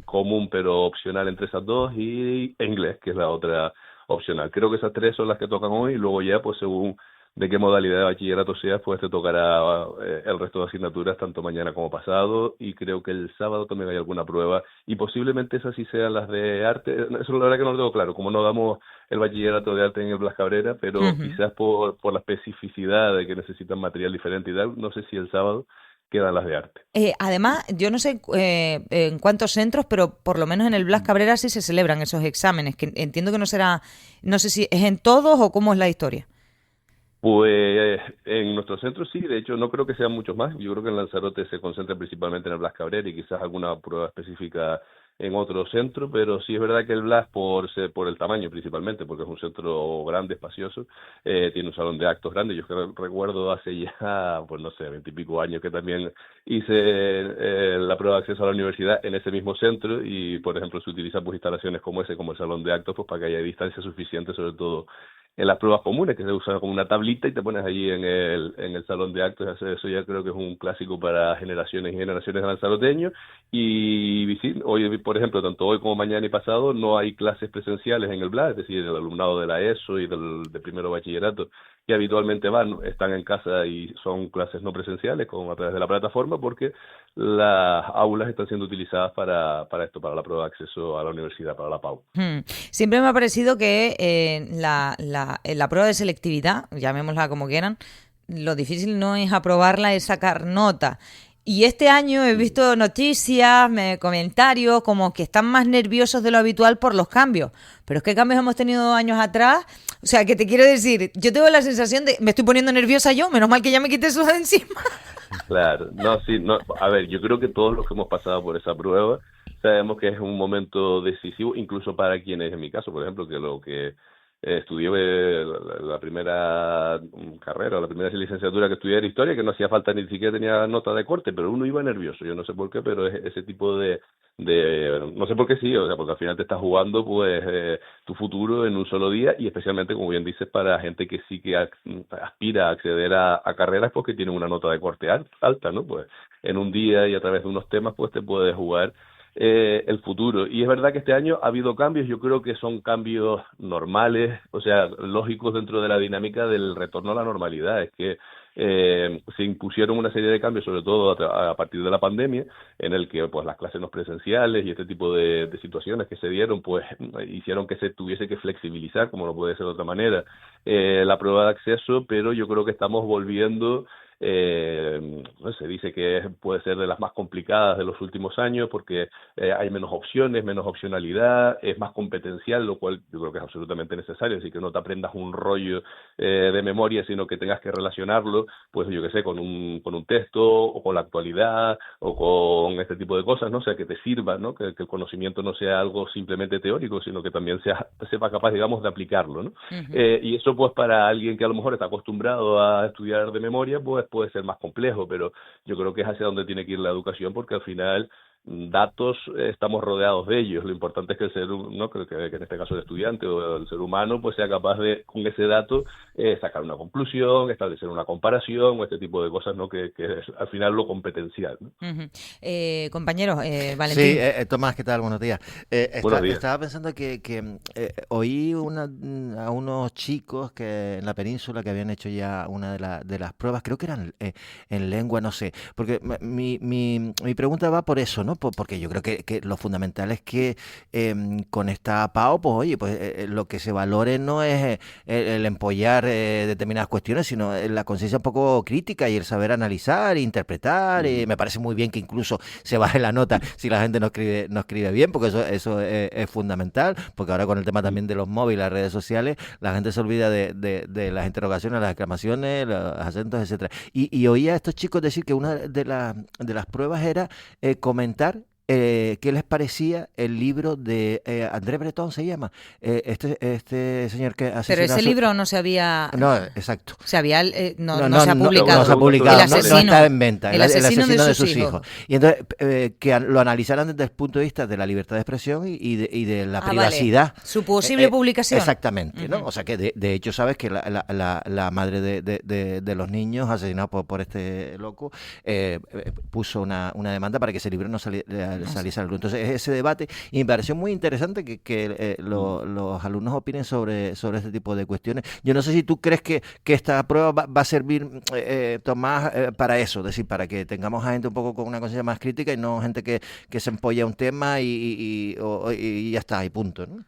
común pero opcional entre esas dos, y inglés, que es la otra opcional. Creo que esas tres son las que tocan hoy y luego ya, pues según de qué modalidad de bachillerato seas, pues te tocará el resto de asignaturas tanto mañana como pasado, y creo que el sábado también hay alguna prueba y posiblemente esas sí sean las de arte. Eso la verdad que no lo tengo claro, como no damos el bachillerato de arte en el Blas Cabrera, pero quizás por la especificidad de que necesitan material diferente y tal, no sé si el sábado quedan las de arte. Además, yo no sé en cuántos centros, pero por lo menos en el Blas Cabrera sí se celebran esos exámenes, que entiendo que no sé si es en todos o cómo es la historia. Pues en nuestro centro sí, de hecho no creo que sean muchos más. Yo creo que en Lanzarote se concentra principalmente en el Blas Cabrera y quizás alguna prueba específica en otro centro, pero sí es verdad que el Blas, por el tamaño principalmente, porque es un centro grande, espacioso, tiene un salón de actos grande. Yo recuerdo hace ya, pues no sé, 20 y pico años que también hice la prueba de acceso a la universidad en ese mismo centro y, por ejemplo, se utilizan pues instalaciones como como el salón de actos, pues para que haya distancia suficiente, sobre todo en las pruebas comunes, que se usa como una tablita y te pones allí en el salón de actos. Eso ya creo que es un clásico para generaciones y generaciones de lanzaroteños. Y sí, hoy, por ejemplo, tanto hoy como mañana y pasado, no hay clases presenciales en el Blas, es decir, el alumnado de la ESO y de primero bachillerato, que habitualmente están en casa y son clases no presenciales a través de la plataforma, porque las aulas están siendo utilizadas para esto, para la prueba de acceso a la universidad, para la PAU. Siempre me ha parecido que la prueba de selectividad, llamémosla como quieran, lo difícil no es aprobarla, es sacar nota. Y este año he visto noticias, comentarios, como que están más nerviosos de lo habitual por los cambios. Pero es que cambios hemos tenido años atrás. O sea, que te quiero decir, yo tengo la sensación de, me estoy poniendo nerviosa yo, menos mal que ya me quité eso de encima. Claro, a ver, yo creo que todos los que hemos pasado por esa prueba sabemos que es un momento decisivo, incluso para quienes, en mi caso, por ejemplo, que lo que estudié la primera carrera, la primera licenciatura que estudié era historia, que no hacía falta, ni siquiera tenía nota de corte, pero uno iba nervioso, yo no sé por qué, pero es ese tipo de no sé por qué sí, o sea, porque al final te estás jugando pues tu futuro en un solo día, y especialmente, como bien dices, para gente que sí que aspira a acceder a carreras porque tienen una nota de corte alta, ¿no? Pues en un día y a través de unos temas pues te puedes jugar el futuro. Y es verdad que este año ha habido cambios, yo creo que son cambios normales, o sea, lógicos dentro de la dinámica del retorno a la normalidad. Es que se impusieron una serie de cambios, sobre todo a partir de la pandemia, en el que pues las clases no presenciales y este tipo de situaciones que se dieron, pues hicieron que se tuviese que flexibilizar, como no puede ser de otra manera, la prueba de acceso, pero yo creo que estamos volviendo. Se dice que puede ser de las más complicadas de los últimos años porque hay menos opciones, menos opcionalidad, es más competencial, lo cual yo creo que es absolutamente necesario, así que no te aprendas un rollo de memoria, sino que tengas que relacionarlo, pues yo que sé, con un texto o con la actualidad o con este tipo de cosas, ¿no? O sea, que te sirva, ¿no? Que el conocimiento no sea algo simplemente teórico, sino que también sepa capaz, digamos, de aplicarlo, ¿no? Y eso pues para alguien que a lo mejor está acostumbrado a estudiar de memoria, pues puede ser más complejo, pero yo creo que es hacia donde tiene que ir la educación, porque al final datos estamos rodeados de ellos. Lo importante es que el ser, ¿no? que en este caso el estudiante o el ser humano pues sea capaz de, con ese dato, sacar una conclusión, establecer una comparación o este tipo de cosas, ¿no? que es al final lo competencial, ¿no? Compañero, Valentín. Sí, Tomás, ¿qué tal? Buenos días. Buenos días. Estaba pensando que oí a unos chicos que en la península que habían hecho ya una de las pruebas, creo que eran en lengua, no sé, porque mi pregunta va por eso, ¿no? Porque yo creo que lo fundamental es que con esta PAO, pues oye, pues lo que se valore no es el empollar determinadas cuestiones, sino la conciencia un poco crítica y el saber analizar e interpretar. Me parece muy bien que incluso se baje la nota si la gente no escribe bien, porque eso es fundamental, porque ahora con el tema también de los móviles, las redes sociales, la gente se olvida de las interrogaciones, las exclamaciones, los acentos, etcétera. Y oía a estos chicos decir que una de las pruebas era comentar qué les parecía el libro de André Breton, se llama, este señor que asesinó. Pero ese libro no se había... No, exacto. Se había, no se ha publicado. No se ha publicado, el asesino, no está en venta. El asesino de sus hijos. Y entonces, que lo analizaran desde el punto de vista de la libertad de expresión y de la privacidad. Vale. Su posible publicación. Exactamente, ¿no? O sea que de hecho sabes que la madre de los niños asesinados por este loco puso una demanda para que ese libro no saliese a la luz. Entonces ese debate, y me pareció muy interesante que los alumnos opinen sobre este tipo de cuestiones. Yo no sé si tú crees que esta prueba va a servir, Tomás, para eso, es decir, para que tengamos a gente un poco con una conciencia más crítica y no gente que se empolla un tema y ya está, y punto, ¿no?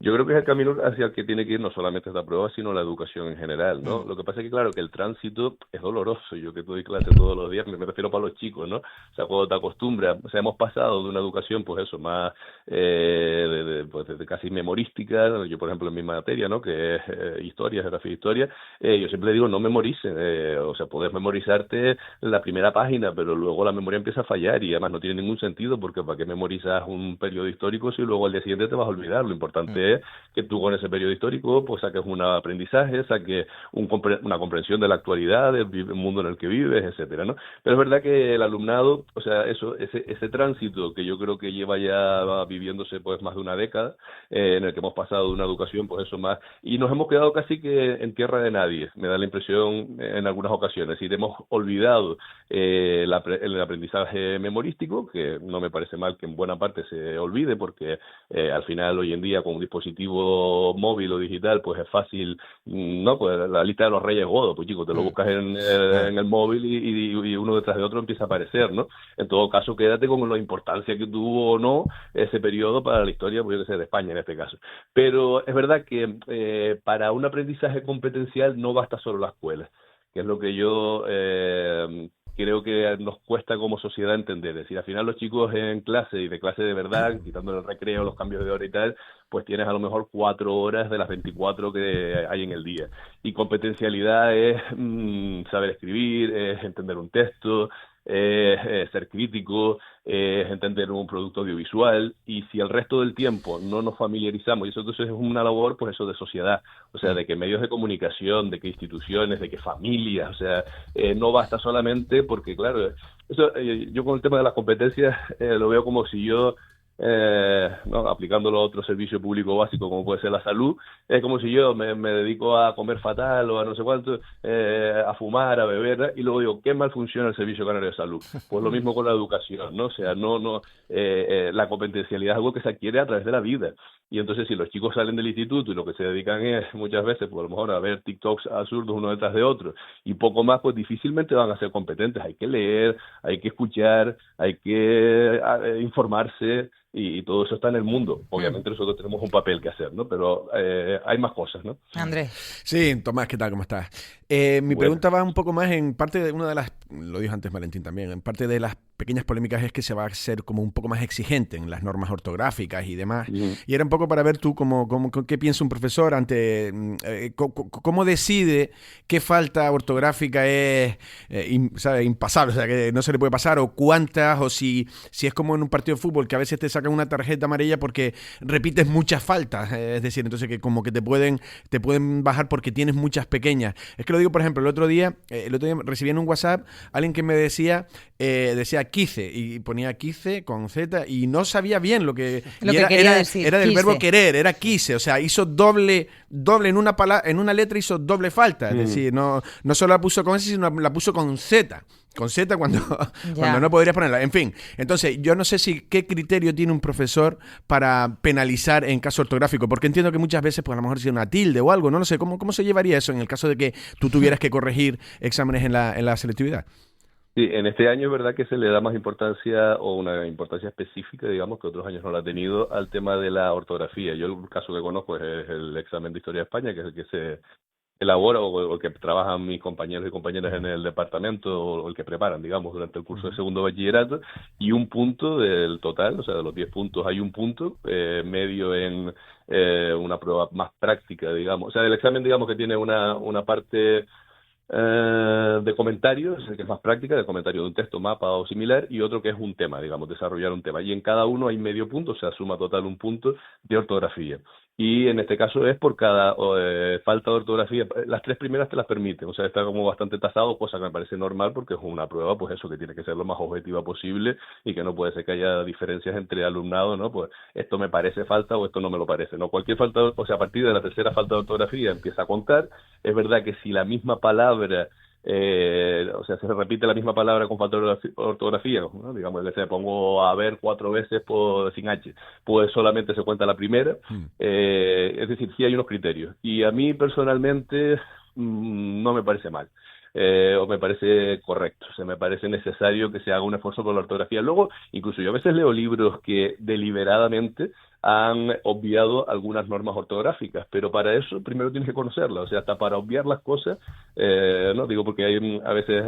Yo creo que es el camino hacia el que tiene que ir no solamente esta prueba, sino la educación en general, ¿no? Lo que pasa es que, claro, que el tránsito es doloroso. Yo que doy clase todos los días, me refiero para los chicos, ¿no? O sea, cuando te acostumbras, o sea, hemos pasado de una educación, pues eso, más pues de casi memorística. Yo, por ejemplo, en mi materia, ¿no? Que es historia, geografía e historia, yo siempre digo, no memoricen. O sea, puedes memorizarte la primera página, pero luego la memoria empieza a fallar y además no tiene ningún sentido, porque ¿para qué memorizas un periodo histórico si luego al día siguiente te vas a olvidar? Lo importante es que tú con ese periodo histórico pues saques un aprendizaje, saques una comprensión de la actualidad, del mundo en el que vives, etcétera, ¿no? Pero es verdad que el alumnado, o sea, ese tránsito que yo creo que lleva ya viviéndose pues más de una década, en el que hemos pasado de una educación pues eso más, y nos hemos quedado casi que en tierra de nadie, me da la impresión en algunas ocasiones, y hemos olvidado el aprendizaje memorístico, que no me parece mal que en buena parte se olvide, porque al final hoy en día con un dispositivo móvil o digital, pues es fácil, ¿no? Pues la lista de los Reyes Godos, pues chicos, te lo buscas en el móvil y uno detrás de otro empieza a aparecer, ¿no? En todo caso, quédate con la importancia que tuvo o no ese periodo para la historia, pues yo que sé, de España en este caso. Pero es verdad que para un aprendizaje competencial no basta solo la escuela, que es lo que yo creo que nos cuesta como sociedad entender. Es decir, al final los chicos en clase, y de clase de verdad, quitando el recreo, los cambios de hora y tal, pues tienes a lo mejor 4 horas de las 24 que hay en el día. Y competencialidad es saber escribir, es entender un texto, ser crítico, entender un producto audiovisual, y si el resto del tiempo no nos familiarizamos, y eso entonces es una labor, pues eso de sociedad, o sea, de que medios de comunicación, de que instituciones, de que familias, o sea, no basta solamente porque, claro, eso yo con el tema de las competencias lo veo como si yo ¿no? Aplicándolo a otro servicio público básico como puede ser la salud, es como si yo me dedico a comer fatal o a no sé cuánto, a fumar, a beber, ¿eh? Y luego digo, ¿qué mal funciona el Servicio Canario de Salud? Pues lo mismo con la educación, ¿no? O sea, la competencialidad es algo que se adquiere a través de la vida. Y entonces si los chicos salen del instituto y lo que se dedican es muchas veces, pues a lo mejor a ver TikToks absurdos uno detrás de otro y poco más, pues difícilmente van a ser competentes. Hay que leer, hay que escuchar, hay que informarse y todo eso está en el mundo. Obviamente nosotros tenemos un papel que hacer, ¿no? Pero hay más cosas, ¿no? Andrés. Sí, Tomás, ¿qué tal? ¿Cómo estás? Mi pregunta va un poco más en parte de una de las, lo dijo antes Valentín también, en parte de las pequeñas polémicas es que se va a ser como un poco más exigente en las normas ortográficas y demás. Y era un poco para ver tú qué piensa un profesor ante cómo decide qué falta ortográfica es ¿sabes? Impasable, o sea, que no se le puede pasar, o cuántas, o si es como en un partido de fútbol que a veces te sacan una tarjeta amarilla porque repites muchas faltas, es decir, entonces que como que te pueden bajar porque tienes muchas pequeñas. Es que lo digo, por ejemplo, el otro día recibí en un WhatsApp alguien que me decía quice, y ponía quice con Z y no sabía bien lo que quería decir. Era del quise. verbo querer, era quise, o sea, hizo doble en una letra hizo doble falta, es decir, no solo la puso con S, sino la puso con Z cuando no podrías ponerla. En fin, entonces yo no sé qué criterio tiene un profesor para penalizar en caso ortográfico, porque entiendo que muchas veces pues a lo mejor si una tilde o algo, no sé, ¿cómo se llevaría eso en el caso de que tú tuvieras que corregir exámenes en la selectividad? Sí, en este año es verdad que se le da más importancia o una importancia específica, digamos, que otros años no la ha tenido, al tema de la ortografía. Yo el caso que conozco es el examen de Historia de España, que es el que se elabora o el que trabajan mis compañeros y compañeras en el departamento o el que preparan, digamos, durante el curso de segundo bachillerato, y un punto del total, o sea, de los 10 puntos hay un punto medio en una prueba más práctica, digamos. O sea, el examen, digamos, que tiene una parte de comentarios, que es más práctica, de comentario de un texto, mapa o similar, y otro que es un tema, digamos, desarrollar un tema. Y en cada uno hay medio punto, o sea, suma total un punto de ortografía. Y en este caso es por cada falta de ortografía. Las 3 primeras te las permiten, o sea, está como bastante tasado, cosa que me parece normal porque es una prueba, pues eso, que tiene que ser lo más objetiva posible y que no puede ser que haya diferencias entre alumnado, ¿no? Pues esto me parece falta o esto no me lo parece, ¿no? Cualquier falta, o sea, a partir de la tercera falta de ortografía empieza a contar. Es verdad que si la misma palabra, o sea, se repite la misma palabra con falta de ortografía, ¿no? Digamos que se pongo a ver 4 veces sin H, pues solamente se cuenta la primera. Es decir, sí hay unos criterios. Y a mí personalmente no me parece mal. O me parece correcto, o sea, me parece necesario que se haga un esfuerzo por la ortografía. Luego, incluso yo a veces leo libros que deliberadamente han obviado algunas normas ortográficas, pero para eso primero tienes que conocerlas, o sea, hasta para obviar las cosas, no digo porque a veces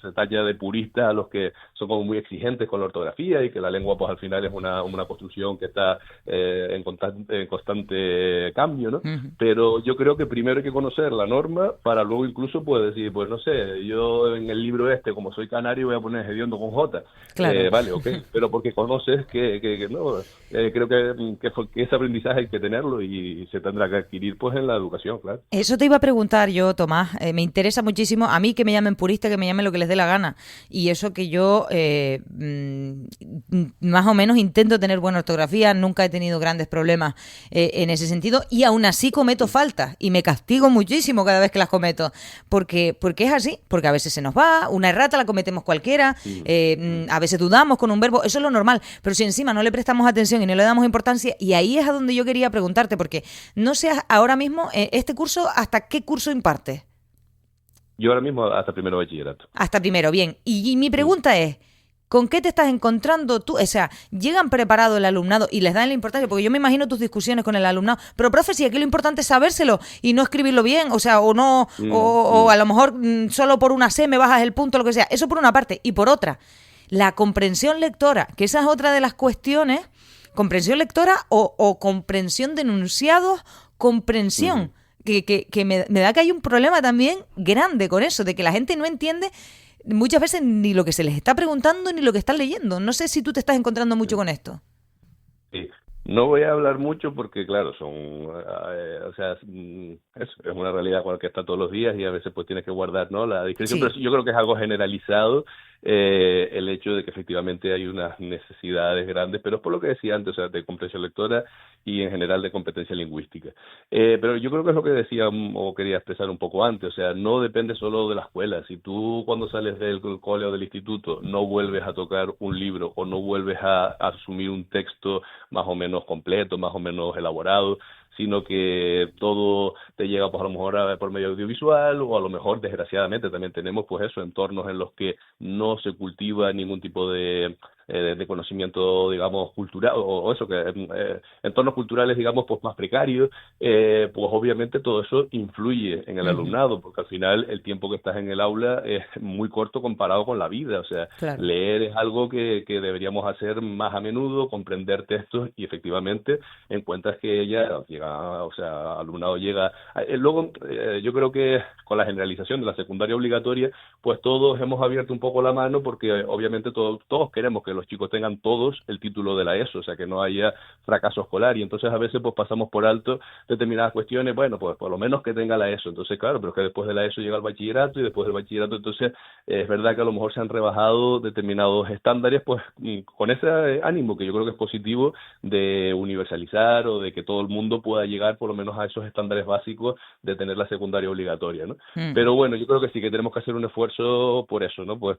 se talla de puristas a los que son como muy exigentes con la ortografía y que la lengua pues al final es una construcción que está en constante cambio, ¿no? Pero yo creo que primero hay que conocer la norma para luego incluso pues decir, pues no sé, yo en el libro como soy canario voy a poner hediondo con J, claro. Vale, ok, pero porque conoces que no, creo que ese aprendizaje hay que tenerlo y se tendrá que adquirir pues en la educación, claro. Eso te iba a preguntar yo, Tomás. Me interesa muchísimo, a mí que me llamen purista, que me llamen lo que les dé la gana. Y eso que yo más o menos intento tener buena ortografía, nunca he tenido grandes problemas en ese sentido, y aún así cometo faltas y me castigo muchísimo cada vez que las cometo. Porque es así, porque a veces se nos va, una errata la cometemos cualquiera, a veces dudamos con un verbo, eso es lo normal. Pero si encima no le prestamos atención y no le damos importancia, y ahí es a donde yo quería preguntarte, porque no sé ahora mismo, este curso, ¿hasta qué curso imparte? Yo ahora mismo hasta primero bachillerato. Hasta primero, bien. Y mi pregunta es, ¿con qué te estás encontrando tú? O sea, ¿llegan preparado el alumnado y les dan la importancia? Porque yo me imagino tus discusiones con el alumnado. Pero, profe, si aquí lo importante es sabérselo y no escribirlo bien, o sea, o no, o a lo mejor solo por una C me bajas el punto, lo que sea. Eso por una parte. Y por otra, la comprensión lectora, que esa es otra de las cuestiones. ¿Comprensión lectora o comprensión de enunciados? Comprensión. Que me da que hay un problema también grande con eso, de que la gente no entiende muchas veces ni lo que se les está preguntando ni lo que están leyendo. No sé si tú te estás encontrando mucho con esto. Sí. No voy a hablar mucho porque, claro, o sea, es una realidad con la que está todos los días y a veces pues tienes que guardar, ¿no? La discreción, Sí. pero yo creo que es algo generalizado el hecho de que efectivamente hay unas necesidades grandes, pero es por lo que decía antes, o sea, de comprensión lectora y en general de competencia lingüística. Pero yo creo que es lo que decía o quería expresar un poco antes, o sea, no depende solo de la escuela. Si tú cuando sales del cole o del instituto no vuelves a tocar un libro o no vuelves a asumir un texto más o menos completo, más o menos elaborado, sino que todo te llega pues a lo mejor por medio audiovisual, o a lo mejor desgraciadamente también tenemos pues eso, entornos en los que no se cultiva ningún tipo de conocimiento, digamos, cultural, o eso, que entornos culturales, digamos, pues más precarios, pues obviamente todo eso influye en el alumnado, porque al final el tiempo que estás en el aula es muy corto comparado con la vida, o sea, Claro. leer es algo que deberíamos hacer más a menudo, comprender textos, y efectivamente encuentras que ella llega, o sea, alumnado llega. Luego, yo creo que con la generalización de la secundaria obligatoria, pues todos hemos abierto un poco la mano, porque obviamente todos queremos que los chicos tengan todos el título de la ESO, o sea, que no haya fracaso escolar, y entonces a veces pues pasamos por alto determinadas cuestiones, bueno, pues por lo menos que tenga la ESO, entonces claro, pero es que después de la ESO llega el bachillerato, y después del bachillerato entonces es verdad que a lo mejor se han rebajado determinados estándares, pues con ese ánimo que yo creo que es positivo de universalizar, o de que todo el mundo pueda llegar por lo menos a esos estándares básicos de tener la secundaria obligatoria, ¿no? Pero bueno, yo creo que sí que tenemos que hacer un esfuerzo por eso, ¿no? Pues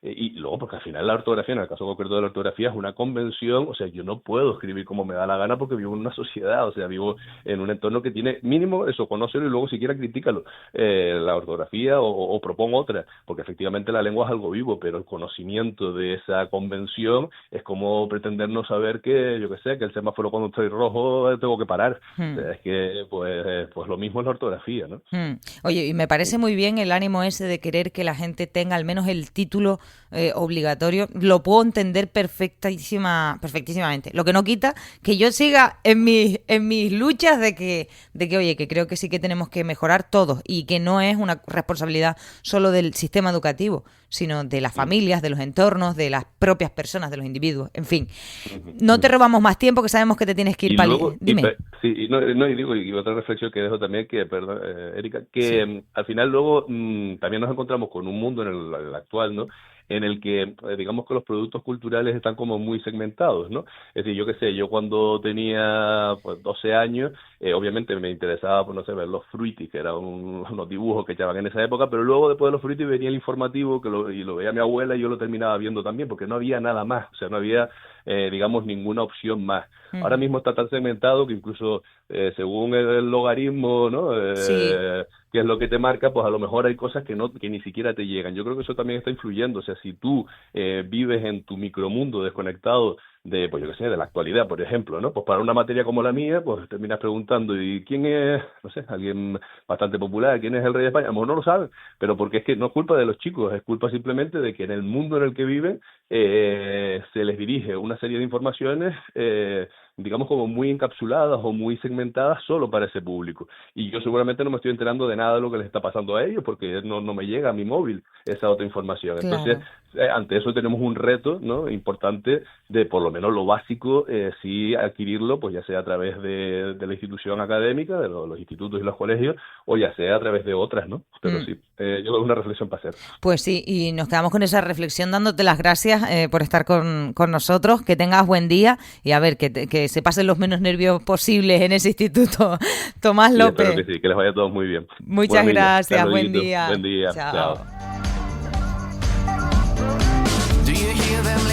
y luego porque al final la ortografía, en el caso concreto de la ortografía, es una convención, o sea, yo no puedo escribir como me da la gana porque vivo en una sociedad, o sea, vivo en un entorno que tiene mínimo eso, conócelo y luego siquiera critícalo, la ortografía, o propongo otra, porque efectivamente la lengua es algo vivo, pero el conocimiento de esa convención es como pretender no saber que, yo qué sé, que el semáforo cuando estoy rojo tengo que parar. O sea, es que pues lo mismo es la ortografía, ¿no? Oye, y me parece muy bien el ánimo ese de querer que la gente tenga al menos el título obligatorio. Lo puedo entender perfectísimamente. Lo que no quita que yo siga en mis luchas de que, oye, que creo que sí que tenemos que mejorar todos, y que no es una responsabilidad solo del sistema educativo, sino de las familias, de los entornos, de las propias personas, de los individuos. En fin, no te robamos más tiempo, que sabemos que te tienes que ir para... Dime. Y otra reflexión que dejo también, que, perdón, Erika, que al final luego también nos encontramos con un mundo en el actual, ¿no?, en el que digamos que los productos culturales están como muy segmentados, ¿no? Es decir, yo qué sé, yo cuando tenía pues 12 años, obviamente me interesaba, pues no sé, ver los Fruity, que eran unos dibujos que echaban en esa época, pero luego después de los Fruity venía el informativo, y lo veía mi abuela, y yo lo terminaba viendo también, porque no había nada más, o sea, no había, digamos, ninguna opción más. Ahora mismo está tan segmentado que incluso según el logaritmo, ¿no?, que es lo que te marca, pues a lo mejor hay cosas que ni siquiera te llegan. Yo creo que eso también está influyendo. O sea, si tú vives en tu micromundo desconectado de, pues yo qué sé, de la actualidad, por ejemplo, ¿no? Pues para una materia como la mía, pues terminas preguntando, ¿y quién es, no sé, alguien bastante popular, quién es el rey de España? A lo mejor no lo saben, pero porque es que no es culpa de los chicos, es culpa simplemente de que en el mundo en el que viven se les dirige una serie de informaciones, digamos, como muy encapsuladas o muy segmentadas solo para ese público. Y yo seguramente no me estoy enterando de nada de lo que les está pasando a ellos, porque no me llega a mi móvil esa otra información. Claro. Entonces, ante eso tenemos un reto, ¿no?, importante de, por lo menos lo básico, sí adquirirlo, pues ya sea a través de la institución académica, de los institutos y los colegios, o ya sea a través de otras, ¿no? Pero sí, yo creo que es una reflexión para hacer. Pues sí, y nos quedamos con esa reflexión dándote las gracias por estar con nosotros, que tengas buen día, y a ver, que se pasen los menos nervios posibles en ese instituto. Tomás López. Espero que sí, que les vaya a todos muy bien. Muchas gracias, buen día. Buen día. Chao. Chao.